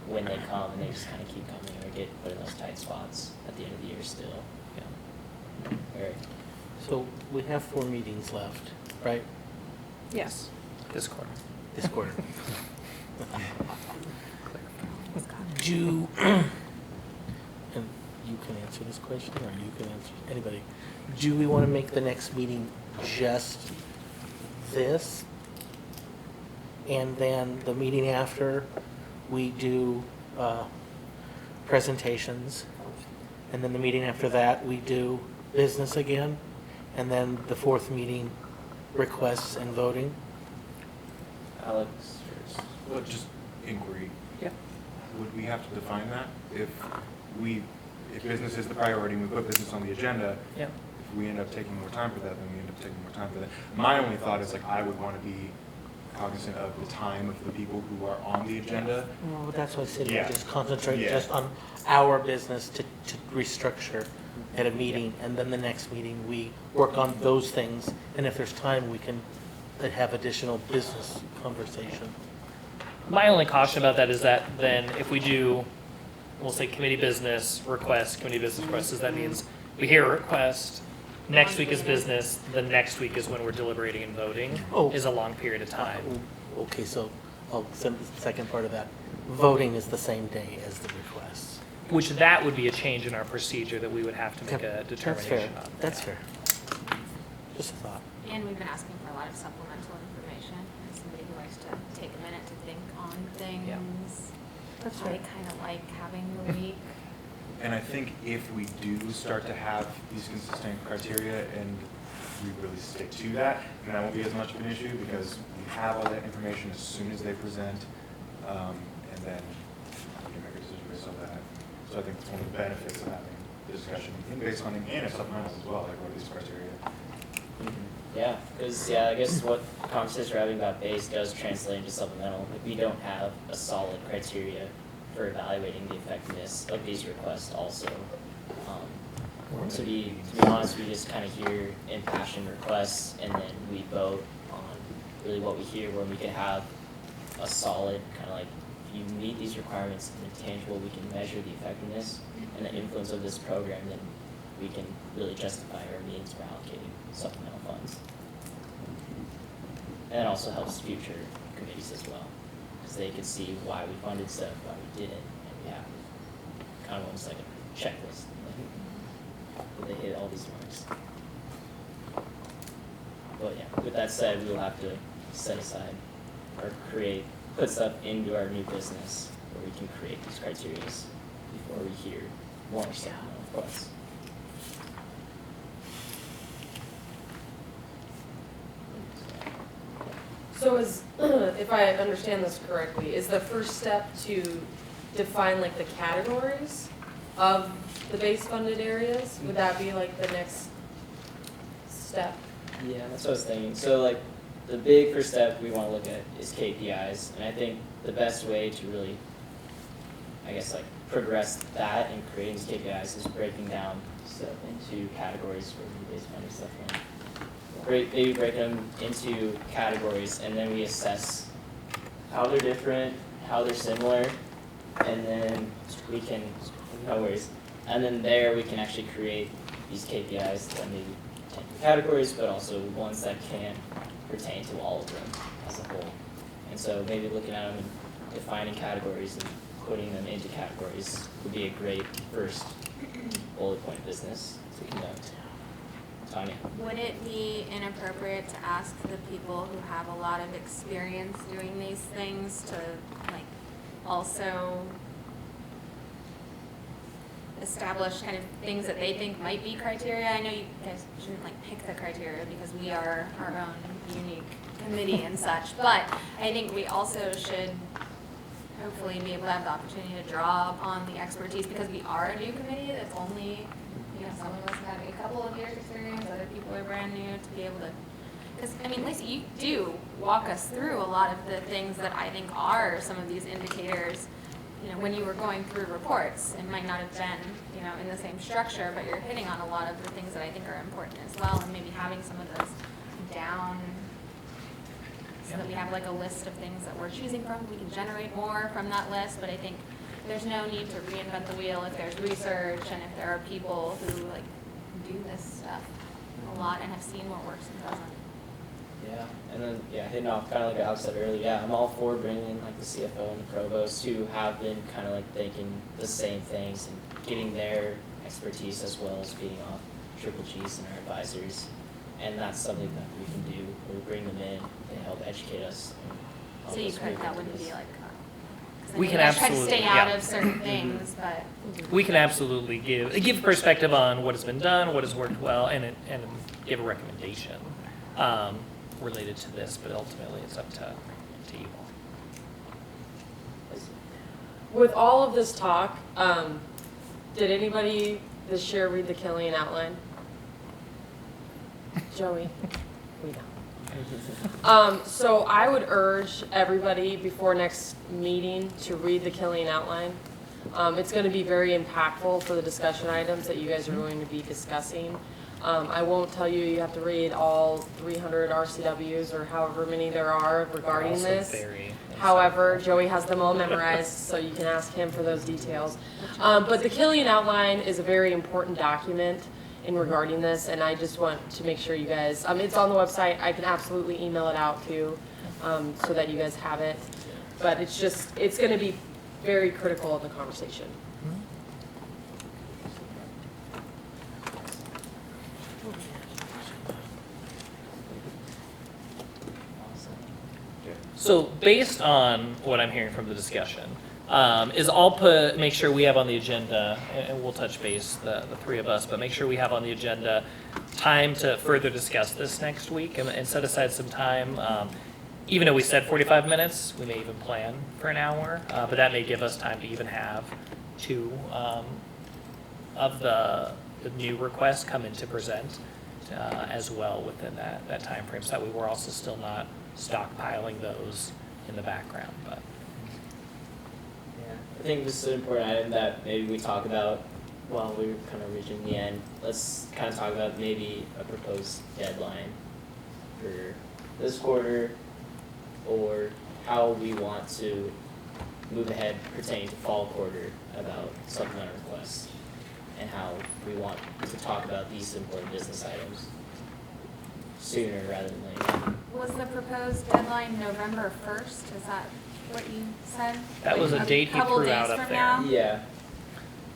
Speaker 1: when they come and they just kind of keep coming or get put in those tight spots at the end of the year still. Yeah. Eric.
Speaker 3: So we have 4 meetings left, right?
Speaker 5: Yes. This quarter.
Speaker 3: This quarter. And you can answer this question, or you can answer, anybody. Do we want to make the next meeting just this? And then the meeting after, we do presentations. And then the meeting after that, we do business again. And then the 4th meeting, requests and voting.
Speaker 1: Alex.
Speaker 11: Well, just inquiry.
Speaker 5: Yeah.
Speaker 11: Would we have to define that? If business is the priority and we put business on the agenda,
Speaker 5: Yeah.
Speaker 11: if we end up taking more time for that, then we end up taking more time for that. My only thought is I would want to be cognizant of the time of the people who are on the agenda.
Speaker 3: Well, that's what I said, we
Speaker 11: Yeah.
Speaker 3: just concentrate
Speaker 11: Yeah.
Speaker 3: just on our business to restructure at a meeting, and then the next meeting, we work on those things, and if there's time, we can have additional business conversation.
Speaker 5: My only caution about that is that then if we do, we'll say committee business request, that means we hear a request, next week is business, the next week is when we're deliberating and voting, is a long period of time.
Speaker 3: Okay, so I'll send the second part of that. Voting is the same day as the requests.
Speaker 5: Which that would be a change in our procedure that we would have to make a determination on.
Speaker 3: That's fair. Just a thought.
Speaker 6: And we've been asking for a lot of supplemental information, as somebody who likes to take a minute to think on things.
Speaker 3: That's
Speaker 6: I
Speaker 3: right.
Speaker 6: kind of like having the week.
Speaker 11: And I think if we do start to have these consistent criteria and we really stick to that, then that won't be as much of an issue because we have all that information as soon as they present, and then we can make a decision based on that. So I think it's one of the benefits of having the discussion in base funding and in supplementals as well, like what are these criteria?
Speaker 1: Yeah, because I guess what conversations we're having about base does translate into supplemental. If we don't have a solid criteria for evaluating the effectiveness of these requests also. To be honest, we just kind of hear impassioned requests and then we vote on really what we hear, where we can have a solid kind of like, if you meet these requirements and they're tangible, we can measure the effectiveness and the influence of this program, then we can really justify our means for allocating supplemental funds. And it also helps future committees as well, because they can see why we funded stuff, why we didn't, and we have kind of almost like a checklist. that they hit all these marks. But yeah, with that said, we will have to set aside or put stuff into our new business where we can create these criteria before we hear more supplemental requests.
Speaker 4: So is, if I understand this correctly, is the first step to define like the categories of the base funded areas? Would that be like the next step?
Speaker 1: Yeah, that's what I was thinking. So like the big first step we want to look at is KPIs, and I think the best way to really, I guess, like progress that and creating these KPIs is breaking down stuff into categories for the base funding stuff. Maybe break them into categories, and then we assess how they're different, how they're similar, and then we can, no worries, and then there we can actually create these KPIs that maybe pertain to categories, but also ones that can pertain to all of them as a whole. And so maybe looking at them and defining categories and putting them into categories would be a great first bullet point business to conduct. Tanya?
Speaker 6: Would it be inappropriate to ask the people who have a lot of experience doing these things to like also establish kind of things that they think might be criteria? I know you guys shouldn't like pick the criteria because we are our own unique committee and such, but I think we also should hopefully be able to have the opportunity to draw upon the expertise because we are a new committee that's only, you know, some of us have a couple of years experience, other people are brand new, to be able to, because I mean, Lacey, you do walk us through a lot of the things that I think are some of these indicators. You know, when you were going through reports, it might not have been, you know, in the same structure, but you're hitting on a lot of the things that I think are important as well, and maybe having some of those down so that we have like a list of things that we're choosing from. We can generate more from that list, but I think there's no need to reinvent the wheel if there's research and if there are people who like do this stuff a lot and have seen what works and doesn't.
Speaker 1: Yeah, and then hitting off kind of like Alex said earlier. Yeah, I'm all for bringing in like the CFO and the provost who have been kind of like thinking the same things and getting their expertise as well as being off Triple G's and our advisors. And that's something that we can do. We bring them in, they help educate us. And help
Speaker 6: So you
Speaker 1: us
Speaker 6: could,
Speaker 1: move
Speaker 6: that
Speaker 1: into
Speaker 6: wouldn't
Speaker 1: this.
Speaker 6: be like, 'cause I
Speaker 5: We
Speaker 6: know
Speaker 5: can
Speaker 6: you guys try to
Speaker 5: absolutely-
Speaker 6: stay out
Speaker 5: yeah.
Speaker 6: of certain things, but.
Speaker 5: We can absolutely give perspective on what has been done, what has worked well, and give a recommendation related to this, but ultimately it's up to you all.
Speaker 4: With all of this talk, did anybody this year read the Killian outline? Joey? We know. So I would urge everybody before next meeting to read the Killian outline. It's going to be very impactful for the discussion items that you guys are going to be discussing. I won't tell you you have to read all 300 RCWs or however many there are regarding
Speaker 5: Also
Speaker 4: this.
Speaker 5: very
Speaker 4: However, Joey has them all memorized, so you can ask him for those details. But the Killian outline is a very important document in regarding this, and I just want to make sure you guys, it's on the website. I can absolutely email it out too, so that you guys have it. But it's going to be very critical of the conversation.
Speaker 5: So based on what I'm hearing from the discussion, is make sure we have on the agenda, and we'll touch base, the three of us, but make sure we have on the agenda time to further discuss this next week and set aside some time. Even though we said 45 minutes, we may even plan for an hour, but that may give us time to even have two of the new requests come in to present as well within that time frame, so that we were also still not stockpiling those in the background. But
Speaker 1: Yeah, I think this is an important item that maybe we talk about while we're kind of reaching the end. Let's kind of talk about maybe a proposed deadline for this quarter, or how we want to move ahead pertaining to fall quarter about supplemental requests, and how we want to talk about these important business items sooner rather than later.
Speaker 6: Was the proposed deadline November 1st? Is that what you said?
Speaker 5: that was a
Speaker 6: Like
Speaker 5: date he
Speaker 6: couple
Speaker 5: threw
Speaker 6: days
Speaker 5: out up
Speaker 6: from
Speaker 5: there.
Speaker 6: now?
Speaker 1: Yeah,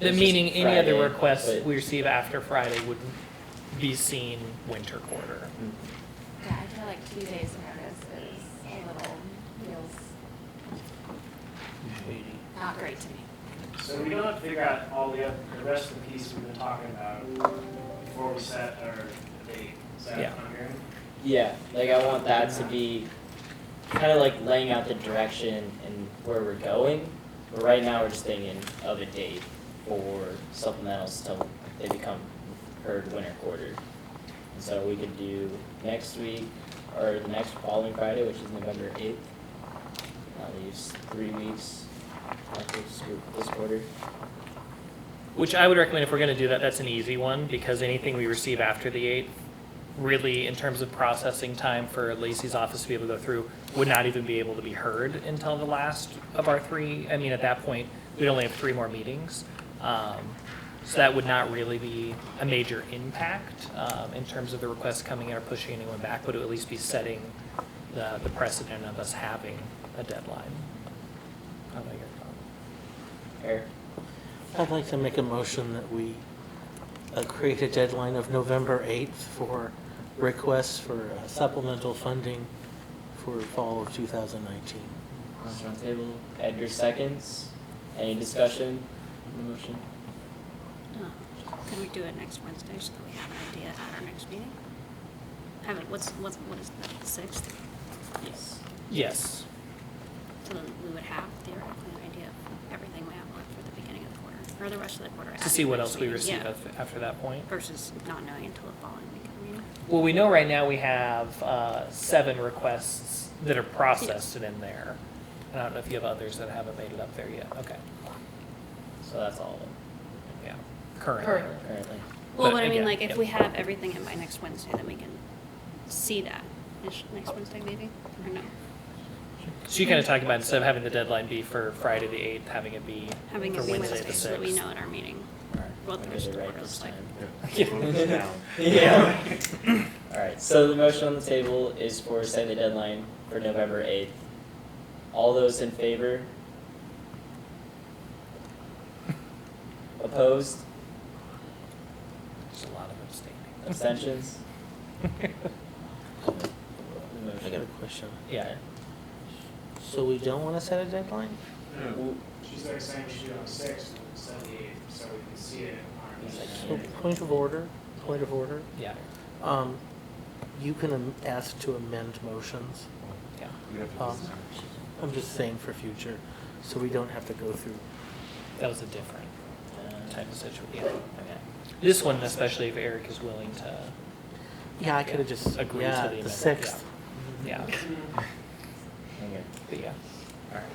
Speaker 1: It's
Speaker 5: Meaning
Speaker 1: just
Speaker 5: any other
Speaker 1: Friday,
Speaker 5: requests
Speaker 1: but-
Speaker 5: we receive after Friday wouldn't be seen winter quarter.
Speaker 6: Yeah, I feel like 2 days notice is a little, feels not great to me.
Speaker 7: So we don't have to figure out all the rest of the pieces we've been talking about before we set our date. Is that
Speaker 5: Yeah.
Speaker 7: what I'm hearing?
Speaker 1: Yeah, like I want that to be kind of like laying out the direction and where we're going. But right now we're just thinking of a date for supplementals till they become heard winter quarter. And so we could do next week or the next following Friday, which is November 8th. That leaves 3 weeks after this quarter.
Speaker 5: Which I would recommend if we're gonna do that, that's an easy one, because anything we receive after the 8th, really, in terms of processing time for Lacey's office to be able to go through, would not even be able to be heard until the last of our 3, I mean, at that point, we'd only have 3 more meetings. So that would not really be a major impact, in terms of the requests coming in or pushing anyone back, but it would at least be setting the precedent of us having a deadline. How about your thought?
Speaker 1: Eric?
Speaker 3: I'd like to make a motion that we create a deadline of November 8th for requests for supplemental funding for fall of 2019.
Speaker 1: Motion on the table. Edgar seconds. Any discussion on the motion?
Speaker 14: Can we do it next Wednesday so that we have an idea at our next meeting? Have it, what is that, the 6th?
Speaker 1: Yes.
Speaker 5: Yes.
Speaker 14: So then we would have theoretically an idea of everything we have left for the beginning of the quarter, or the rest of the quarter.
Speaker 5: To
Speaker 14: after
Speaker 5: see
Speaker 14: the
Speaker 5: what
Speaker 14: next
Speaker 5: else we
Speaker 14: meeting.
Speaker 5: receive
Speaker 14: Yeah.
Speaker 5: after that point.
Speaker 14: Versus not knowing until the following week of the meeting.
Speaker 5: Well, we know right now we have 7 requests that are processed and in there. And I don't know if you have others that haven't made it up there yet. Okay.
Speaker 1: So that's all of them
Speaker 5: Yeah. Currently.
Speaker 1: currently.
Speaker 14: Well,
Speaker 5: But
Speaker 14: but I mean,
Speaker 5: again,
Speaker 14: like, if
Speaker 5: yep.
Speaker 14: we have everything in by next Wednesday, then we can see that. Next Wednesday maybe, or no?
Speaker 5: So you kind of talking about instead of having the deadline be for Friday the 8th, having it be
Speaker 14: Having
Speaker 5: for
Speaker 14: it be
Speaker 5: Wednesday
Speaker 14: Wednesday
Speaker 5: the 6th.
Speaker 14: so that we know at our meeting what the
Speaker 1: We'll
Speaker 14: rest
Speaker 1: get
Speaker 14: of
Speaker 1: it
Speaker 14: the
Speaker 1: right
Speaker 14: quarter
Speaker 1: this
Speaker 14: looks like.
Speaker 1: time. Yeah. Alright, so the motion on the table is for setting the deadline for November 8th. All those in favor? Opposed?
Speaker 5: There's a lot of abstaining.
Speaker 1: Abstentions?
Speaker 3: I got a question.
Speaker 1: Yeah.
Speaker 3: So we don't want to set a deadline?
Speaker 1: Well,
Speaker 7: She's like saying we should do it on the 6th instead of the 8th, so we can see it on our
Speaker 1: He's like,
Speaker 7: meeting.
Speaker 3: So point of order,
Speaker 5: Yeah.
Speaker 3: You can ask to amend motions.
Speaker 5: Yeah.
Speaker 3: I'm just saying for future, so we don't have to go through.
Speaker 5: That was a different type of situation. Yeah.
Speaker 1: Okay.
Speaker 5: This one, especially if Eric is willing to,
Speaker 3: Yeah, I could have just,
Speaker 5: Agree to
Speaker 3: yeah,
Speaker 5: the
Speaker 3: the
Speaker 5: amendment,
Speaker 3: 6th.
Speaker 5: yeah.
Speaker 1: Okay.
Speaker 5: But yeah.
Speaker 1: Alright.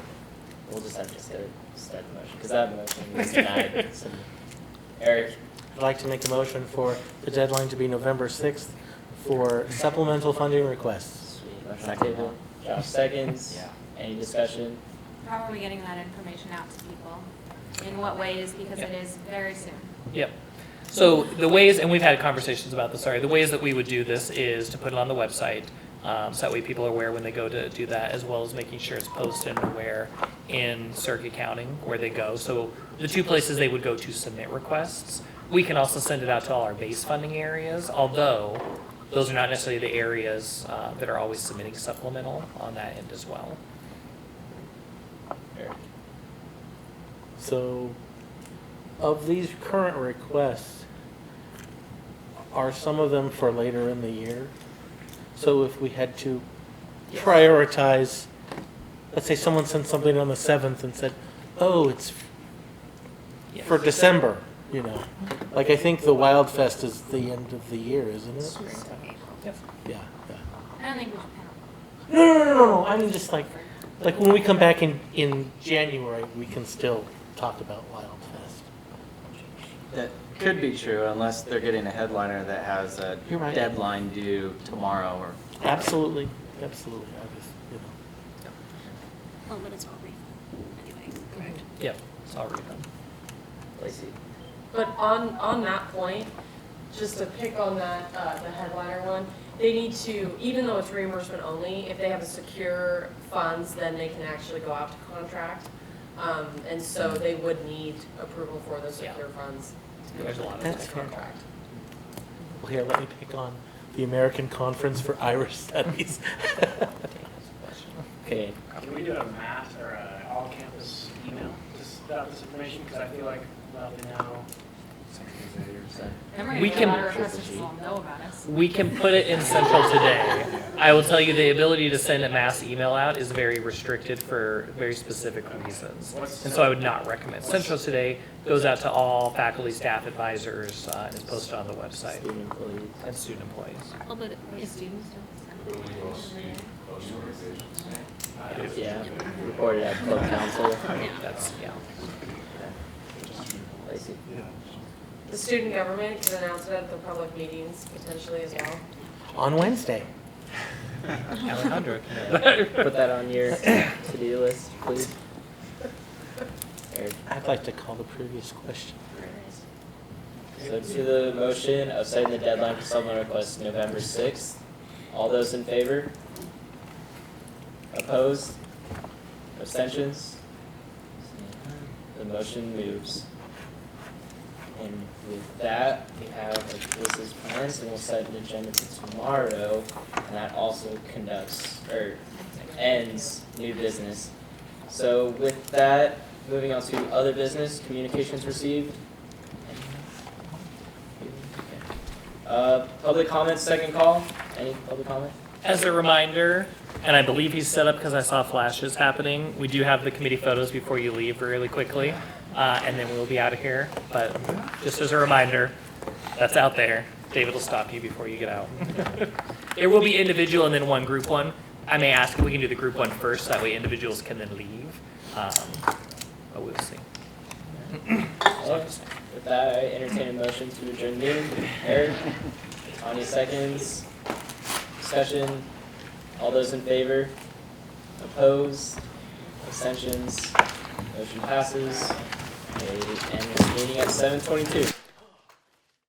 Speaker 1: We'll just have to start the motion, because that motion was denied. So, Eric?
Speaker 3: I'd like to make a motion for the deadline to be November 6th for supplemental funding requests.
Speaker 1: Sweet. Motion on the table. Josh seconds.
Speaker 8: Yeah.
Speaker 1: Any discussion?
Speaker 6: How are we getting that information out to people? In what ways? Because it is very soon.
Speaker 5: Yep. So the ways, and we've had conversations about this already, the ways that we would do this is to put it on the website, so that way people are aware when they go to do that, as well as making sure it's posted and aware in Circuit Counting where they go. So the 2 places they would go to submit requests. We can also send it out to all our base funding areas, although those are not necessarily the areas that are always submitting supplemental on that end as well.
Speaker 1: Eric?
Speaker 3: So, of these current requests, are some of them for later in the year? So if we had to prioritize, let's say someone sent something on the 7th and said, oh, it's for December, you know? Like, I think the Wild Fest is the end of the year, isn't it?
Speaker 5: Yep.
Speaker 3: Yeah, yeah.
Speaker 6: I don't think we should panic.
Speaker 3: No. I mean, just like when we come back in January, we can still talk about Wild Fest.
Speaker 8: That could be true unless they're getting a headliner that has a
Speaker 3: You're right.
Speaker 8: deadline due tomorrow or.
Speaker 3: Absolutely. I just, you know.
Speaker 14: Well, but it's all anyway, correct?
Speaker 5: Yep, it's all redone.
Speaker 1: Lacey?
Speaker 4: But on that point, just to pick on that, the headliner one, they need to, even though it's reimbursement only, if they have a secure funds, then they can actually go out to contract. And so they would need approval for those
Speaker 5: Yeah.
Speaker 4: secure funds.
Speaker 5: There's a lot of
Speaker 3: That's
Speaker 5: those.
Speaker 3: fair.
Speaker 4: Contract.
Speaker 3: Well, here, let me pick on the American Conference for Irish Studies.
Speaker 1: Okay,
Speaker 7: Can we do a mass or a all-campus email just about this information? Because I feel like we'll have to know.
Speaker 5: We can-
Speaker 6: know about us.
Speaker 5: We can put it in Central Today. I will tell you the ability to send a mass email out is very restricted for very specific reasons. And so I would not recommend. Central Today goes out to all faculty, staff, advisors, and is posted on the website,
Speaker 1: student employees.
Speaker 5: and student employees.
Speaker 14: Well, but
Speaker 6: The students don't send it.
Speaker 1: Yeah, reported at club council.
Speaker 5: That's, yeah.
Speaker 1: Lacey.
Speaker 4: The student government can announce it at the public meetings potentially as well.
Speaker 3: On Wednesday.
Speaker 5: Alejandro can.
Speaker 1: Put that on your to-do list, please. Eric.
Speaker 3: I'd like to call the previous question.
Speaker 1: So to the motion of setting the deadline for supplemental requests November 6th, all those in favor? Opposed? Abstentions? The motion moves. And with that, we have Alyssa's plans, and we'll set an agenda for tomorrow, and that also ends new business. So with that, moving on to other business, communications received. Public comment, second call. Any public comment?
Speaker 5: As a reminder, and I believe he's set up because I saw flashes happening, we do have the committee photos before you leave really quickly, and then we'll be out of here. But just as a reminder, that's out there. David will stop you before you get out. There will be individual and then one group one. I may ask if we can do the group one first, that way individuals can then leave. But we'll see.
Speaker 1: With that, I entertain a motion to adjourn the meeting. Eric, Tanya seconds. Discussion. All those in favor? Opposed? Abstentions? Motion passes. Okay, end this meeting at 7:22.